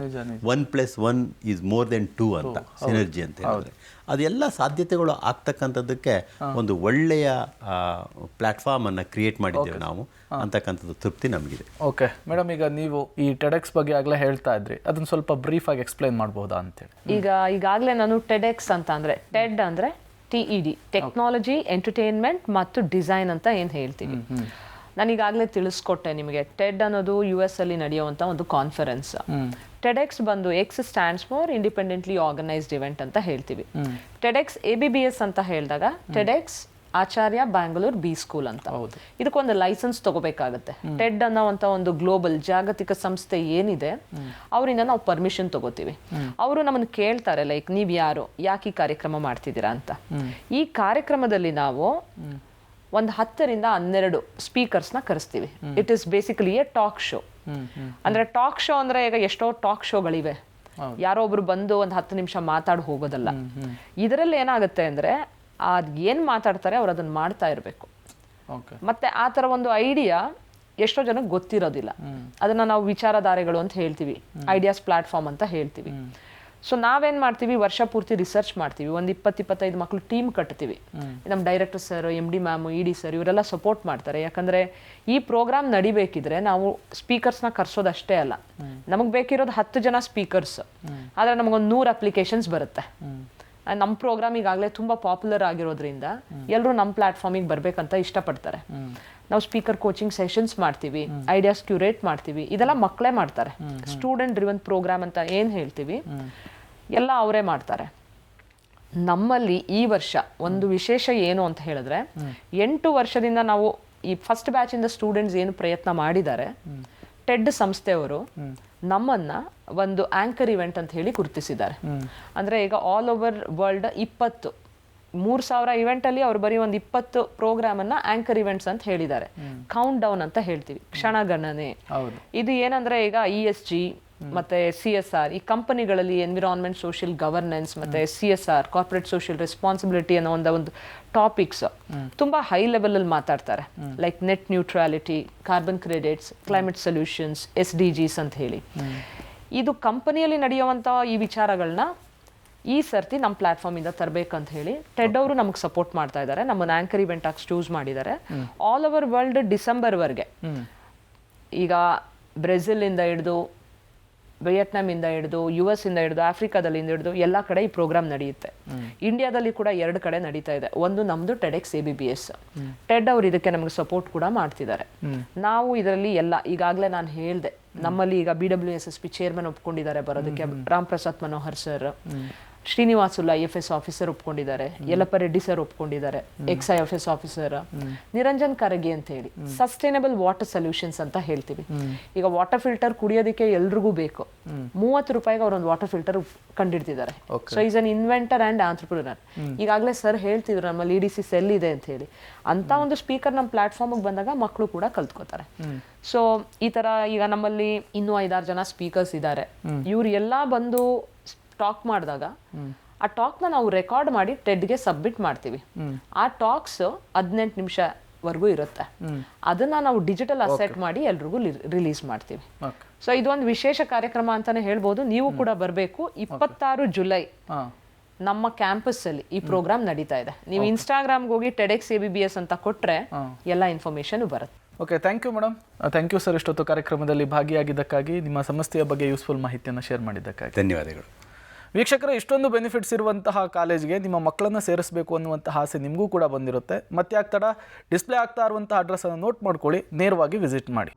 1+1 ಈಸ್ ಮೋರ್ ದೆನ್ 2 ಅಂತ ಸಿನರ್ಜಿ ಅಂತ ಹೇಳಿದ್ರೆ ಅದೆಲ್ಲ ಸಾಧ್ಯತೆಗಳು ಆಗ್ತಕ್ಕಂಥದ್ದಕ್ಕೆ ಒಂದು ಒಳ್ಳೆಯ ಪ್ಲ್ಯಾಟ್ಫಾರ್ಮನ್ನು ಕ್ರಿಯೇಟ್ ಮಾಡಿದ್ದೇವೆ ನಾವು ಅಂತಕ್ಕಂಥದ್ದು ತೃಪ್ತಿ ನಮಗಿದೆ. ಓಕೆ ಮೇಡಮ್, ಈಗ ನೀವು ಈ ಟೆಡೆಕ್ಸ್ ಬಗ್ಗೆ ಆಗಲೇ ಹೇಳ್ತಾ ಇದ್ರಿ, ಅದನ್ನು ಸ್ವಲ್ಪ ಬ್ರೀಫಾಗಿ ಎಕ್ಸ್ಪ್ಲೈನ್ ಮಾಡ್ಬೋದಾ ಅಂತೇಳಿ. ಈಗಾಗಲೇ ನಾನು ಟೆಡೆಕ್ಸ್ ಅಂತ ಅಂದರೆ ಟೆಡ್ ಅಂದರೆ TED, ಟೆಕ್ನಾಲಜಿ, ಎಂಟರ್ಟೈನ್ಮೆಂಟ್ ಮತ್ತು ಡಿಸೈನ್ ಅಂತ ಏನು ಹೇಳ್ತೀವಿ. ನಾನು ಈಗಾಗಲೇ ತಿಳಿಸ್ಕೊಟ್ಟೆ ನಿಮಗೆ. ಟೆಡ್ ಅನ್ನೋದು US ಅಲ್ಲಿ ನಡೆಯುವಂಥ ಒಂದು ಕಾನ್ಫರೆನ್ಸ್. ಟೆಡೆಕ್ಸ್ ಬಂದು X stands for independently organised event ಅಂತ ಹೇಳ್ತೀವಿ. ಟೆಡೆಕ್ಸ್ ABBS ಅಂತ ಹೇಳಿದಾಗ ಟೆಡೆಕ್ಸ್ ಆಚಾರ್ಯ ಬ್ಯಾಂಗ್ಳೂರ್ B ಸ್ಕೂಲ್ ಅಂತ. ಇದಕ್ಕೊಂದು ಲೈಸೆನ್ಸ್ ತಗೋಬೇಕಾಗತ್ತೆ. ಟೆಡ್ ಅನ್ನೋವಂಥ ಒಂದು ಗ್ಲೋಬಲ್ ಜಾಗತಿಕ ಸಂಸ್ಥೆ ಏನಿದೆ ಅವರಿಂದ ನಾವು ಪರ್ಮಿಷನ್ ತಗೋತೀವಿ. ಅವರು ನಮ್ಮನ್ನು ಕೇಳ್ತಾರೆ, ಲೈಕ್ ನೀವು ಯಾರು, ಯಾಕೆ ಈ ಕಾರ್ಯಕ್ರಮ ಮಾಡ್ತಿದ್ದೀರಾ ಅಂತ. ಈ ಕಾರ್ಯಕ್ರಮದಲ್ಲಿ ನಾವು ಒಂದು 10ರಿಂದ 12 ಸ್ಪೀಕರ್ಸ್ನ ಕರೆಸ್ತೀವಿ. It is basically a talk show. ಅಂದ್ರೆ ಟಾಕ್ ಶೋ ಅಂದ್ರೆ ಈಗ ಎಷ್ಟೋ ಟಾಕ್ ಶೋಗಳಿವೆ, ಯಾರೋ ಒಬ್ರು ಬಂದು ಒಂದು 10 ನಿಮಿಷ ಮಾತಾಡಿ ಹೋಗೋದಲ್ಲ. ಇದರಲ್ಲಿ ಏನಾಗುತ್ತೆ ಅಂದ್ರೆ ಅದ್ ಏನ್ ಮಾತಾಡ್ತಾರೆ ಅವ್ರು ಅದನ್ನ ಮಾಡ್ತಾ ಇರಬೇಕು. ಮತ್ತೆ ಆ ಥರ ಒಂದು ಐಡಿಯಾ ಎಷ್ಟೋ ಜನಕ್ಕೆ ಗೊತ್ತಿರೋದಿಲ್ಲ. ಅದನ್ನ ನಾವು ವಿಚಾರಧಾರೆಗಳು ಅಂತ ಹೇಳ್ತೀವಿ, ಐಡಿಯಾಸ್ ಪ್ಲಾಟ್ಫಾರ್ಮ್ ಅಂತ ಹೇಳ್ತೀವಿ. ಸೊ ನಾವೇನ್ ಮಾಡ್ತೀವಿ, ವರ್ಷ ಪೂರ್ತಿ ರಿಸರ್ಚ್ ಮಾಡ್ತೀವಿ. ಒಂದು 20-25 ಮಕ್ಕಳು ಟೀಮ್ ಕಟ್ತೀವಿ. ನಮ್ಮ director sir, MD ma'am, ED sir ಇವರೆಲ್ಲ ಸಪೋರ್ಟ್ ಮಾಡ್ತಾರೆ. ಯಾಕಂದ್ರೆ ಈ ಪ್ರೋಗ್ರಾಮ್ ನಡಿಬೇಕಿದ್ರೆ ನಾವು ಸ್ಪೀಕರ್ಸ್ನ ಕರ್ಸೋದಷ್ಟೇ ಅಲ್ಲ, ನಮಗೆ ಬೇಕಿರೋದು 10 ಜನ ಸ್ಪೀಕರ್ಸ್. ಆದ್ರೆ ನಮಗೊಂದು 100 ಅಪ್ಲಿಕೇಶನ್ಸ್ ಬರುತ್ತೆ. ನಮ್ಮ ಪ್ರೋಗ್ರಾಮ್ ಈಗಾಗಲೇ ತುಂಬ ಪಾಪ್ಯುಲರ್ ಆಗಿರೋದ್ರಿಂದ ಎಲ್ಲರೂ ನಮ್ಮ ಪ್ಲಾಟ್ಫಾರ್ಮಿಗೆ ಬರಬೇಕಂತ ಇಷ್ಟಪಡ್ತಾರೆ. ನಾವು ಸ್ಪೀಕರ್ ಕೋಚಿಂಗ್ ಸೆಷನ್ಸ್ ಮಾಡ್ತೀವಿ, ಐಡಿಯಾಸ್ ಕ್ಯೂರೇಟ್ ಮಾಡ್ತೀವಿ. ಇದೆಲ್ಲ ಮಕ್ಕಳೇ ಮಾಡ್ತಾರೆ. ಸ್ಟೂಡೆಂಟ್ ಡ್ರಿವನ್ ಪ್ರೋಗ್ರಾಮ್ ಅಂತ ಏನು ಹೇಳ್ತೀವಿ ಎಲ್ಲ ಅವರೇ ಮಾಡ್ತಾರೆ. ನಮ್ಮಲ್ಲಿ ಈ ವರ್ಷ ಒಂದು ವಿಶೇಷ ಏನು ಅಂತ ಹೇಳಿದ್ರೆ, 8 ವರ್ಷದಿಂದ ನಾವು ಈ ಫಸ್ಟ್ ಬ್ಯಾಚಿಂದ ಸ್ಟೂಡೆಂಟ್ಸ್ ಏನು ಪ್ರಯತ್ನ ಮಾಡಿದ್ದಾರೆ, ಟೆಡ್ ಸಂಸ್ಥೆಯವರು ನಮ್ಮನ್ನ ಒಂದು ಆಂಕರ್ ಇವೆಂಟ್ ಅಂತ ಹೇಳಿ ಗುರುತಿಸಿದ್ದಾರೆ. ಅಂದ್ರೆ ಈಗ ಆಲ್ ಓವರ್ ವರ್ಲ್ಡ್ 3,000 ಇವೆಂಟ್ ಅಲ್ಲಿ ಅವ್ರು ಬರೀ ಒಂದು 20 ಪ್ರೋಗ್ರಾಮ್ ಅನ್ನ ಆಂಕರ್ ಇವೆಂಟ್ಸ್ ಅಂತ ಹೇಳಿದ್ದಾರೆ. ಕೌಂಟ್ ಡೌನ್ ಅಂತ ಹೇಳ್ತೀವಿ, ಕ್ಷಣಗಣನೆ. ಇದು ಏನಂದ್ರೆ ಈಗ ESG ಮತ್ತೆ CSR, ಈ ಕಂಪನಿಗಳಲ್ಲಿ ಎನ್ವಿರಾನ್ಮೆಂಟ್, ಸೋಷಿಯಲ್ ಗವರ್ನೆನ್ಸ್ ಮತ್ತೆ CSR, ಕಾರ್ಪೊರೇಟ್ ಸೋಷಿಯಲ್ ರೆಸ್ಪಾನ್ಸಿಬಿಲಿಟಿ ಅನ್ನೋ ಒಂದು ಟಾಪಿಕ್ಸ್ ತುಂಬಾ ಹೈ ಲೆವೆಲ್ ಅಲ್ಲಿ ಮಾತಾಡ್ತಾರೆ. Like net neutrality, carbon credits, climate solutions, SDGs ಅಂತ ಹೇಳಿ. ಇದು ಕಂಪನಿಯಲ್ಲಿ ನಡೆಯುವಂತ ಈ ವಿಚಾರಗಳನ್ನ ಈ ಸರ್ತಿ ನಮ್ಮ ಪ್ಲಾಟ್ಫಾರ್ಮ್ ಇಂದ ತರಬೇಕಂತ ಹೇಳಿ ಟೆಡ್ ಅವರು ನಮಗೆ ಸಪೋರ್ಟ್ ಮಾಡ್ತಾ ಇದ್ದಾರೆ. ನಮ್ಮನ್ನ ಆಂಕರ್ ಇವೆಂಟ್ ಆಗಿ ಚೂಸ್ ಮಾಡಿದ್ದಾರೆ. ಆಲ್ ಓವರ್ ವರ್ಲ್ಡ್ ಡಿಸೆಂಬರ್ವರೆಗೆ, ಈಗ ಬ್ರೆಜಿಲ್ ಇಂದ ಹಿಡಿದು, ವಿಯೆಟ್ನಾಂ ಇಂದ ಹಿಡಿದು, US ಇಂದ ಹಿಡಿದು, ಆಫ್ರಿಕಾದಲ್ಲಿ ಹಿಡಿದು ಎಲ್ಲ ಕಡೆ ಈ ಪ್ರೋಗ್ರಾಮ್ ನಡೆಯುತ್ತೆ. ಇಂಡಿಯಾದಲ್ಲಿ ಕೂಡ 2 ಕಡೆ ನಡೀತಾ ಇದೆ. ಒಂದು ನಮ್ದು ಟೆಡೆಕ್ಸ್ ABBS. ಟೆಡ್ ಅವರು ಇದಕ್ಕೆ ನಮಗೆ ಸಪೋರ್ಟ್ ಕೂಡ ಮಾಡ್ತಿದ್ದಾರೆ. ನಾವು ಇದರಲ್ಲಿ ಎಲ್ಲ ಈಗಾಗಲೇ ನಾನು ಹೇಳಿದೆ, ನಮ್ಮಲ್ಲಿ ಈಗ BWSSP ಚೇರ್ಮನ್ ಒಪ್ಕೊಂಡಿದ್ದಾರೆ ಬರೋದಕ್ಕೆ, Ram Prasad Manohar sir, Srinivasulu IFS officer ಒಪ್ಕೊಂಡಿದ್ದಾರೆ, ಯಲ್ಲಪ್ಪ ರೆಡ್ಡಿ ಸರ್ ಒಪ್ಕೊಂಡಿದ್ದಾರೆ, XIFS ಆಫೀಸರ್, ನಿರಂಜನ್ ಕರಗಿ ಅಂತ ಹೇಳಿ. ಸಸ್ಟೈನಬಲ್ ವಾಟರ್ ಸೊಲ್ಯೂಷನ್ಸ್ ಅಂತ ಹೇಳ್ತೀವಿ. ಈಗ ವಾಟರ್ ಫಿಲ್ಟರ್ ಕುಡಿಯೋದಕ್ಕೆ ಎಲ್ರಿಗೂ ಬೇಕು. 30 ರೂಪಾಯಿಗೆ ಅವರೊಂದು ವಾಟರ್ ಫಿಲ್ಟರ್ ಕಂಡಿಡ್ತಿದ್ದಾರೆ. So is an inventor and entrepreneur. ಈಗಾಗಲೇ ಸರ್ ಹೇಳ್ತಿದ್ರು ನಮ್ಮಲ್ಲಿ EDC ಸೆಲ್ ಇದೆ ಅಂತ ಹೇಳಿ. ಅಂತ ಒಂದು ಸ್ಪೀಕರ್ ನಮ್ಮ ಪ್ಲಾಟ್ಫಾರ್ಮ್ಗೆ ಬಂದಾಗ ಮಕ್ಕಳು ಕೂಡ ಕಲ್ತ್ಕೋತಾರೆ. ಸೊ ಈ ತರ ಈಗ ನಮ್ಮಲ್ಲಿ ಇನ್ನೂ 5-6 ಜನ ಸ್ಪೀಕರ್ಸ್ ಇದ್ದಾರೆ. ಇವ್ರು ಎಲ್ಲ ಬಂದು ಟಾಕ್ ಮಾಡಿದಾಗ ಆ ಟಾಕ್ನ ನಾವು ರೆಕಾರ್ಡ್ ಮಾಡಿ ಟೆಡ್ಗೆ ಸಬ್ಮಿಟ್ ಮಾಡ್ತೀವಿ. ಆ ಟಾಕ್ಸ್ 18 ನಿಮಿಷ ವರ್ಗೂ ಇರುತ್ತೆ. ಅದನ್ನ ನಾವು ಡಿಜಿಟಲ್ ಅಸೆಟ್ ಮಾಡಿ ಎಲ್ರಿಗೂ ರಿಲೀಸ್ ಮಾಡ್ತೀವಿ. ಓಕೆ. ಸೊ ಇದೊಂದು ವಿಶೇಷ ಕಾರ್ಯಕ್ರಮ ಅಂತಾನೆ ಹೇಳ್ಬೋದು. ನೀವು ಕೂಡ ಬರಬೇಕು. 26 ಜುಲೈ ಹಾಂ, ನಮ್ಮ ಕ್ಯಾಂಪಸ್ ಅಲ್ಲಿ ಈ ಪ್ರೋಗ್ರಾಮ್ ನಡೀತಾ ಇದೆ. ನೀವು ಇನ್ಸ್ಟಾಗ್ರಾಮ್ಗೆ ಹೋಗಿ TEDx ABBS ಅಂತ ಕೊಟ್ರೆ ಎಲ್ಲ ಇನ್ಫಾರ್ಮೇಶನ್ ಬರುತ್ತೆ. Okay, thank you madam. Thank you sir, ಇಷ್ಟೊತ್ತು ಕಾರ್ಯಕ್ರಮದಲ್ಲಿ ಭಾಗಿಯಾಗಿದ್ದಕ್ಕಾಗಿ, ನಿಮ್ಮ ಸಮಸ್ಯೆಯ ಬಗ್ಗೆ ಯೂಸ್ಫುಲ್ ಮಾಹಿತಿಯನ್ನು ಶೇರ್ ಮಾಡಿದ್ದಕ್ಕಾಗಿ. ಧನ್ಯವಾದಗಳು. ವೀಕ್ಷಕರೇ, ಇಷ್ಟೊಂದು ಬೆನಿಫಿಟ್ಸ್ ಇರುವಂತಹ ಕಾಲೇಜ್ಗೆ ನಿಮ್ಮ ಮಕ್ಕಳನ್ನು ಸೇರಿಸಬೇಕು ಅನ್ನುವಂತಹ ಆಸೆ ನಿಮಗೂ ಕೂಡ ಬಂದಿರುತ್ತೆ. ಮತ್ತೆ ಯಾಕೆ ತಡ, ಡಿಸ್ಪ್ಲೇ ಆಗ್ತಾ ಇರುವಂತಹ ಅಡ್ರೆಸ್ಸನ್ನು ನೋಟ್ ಮಾಡ್ಕೊಳ್ಳಿ, ನೇರವಾಗಿ ವಿಸಿಟ್ ಮಾಡಿ.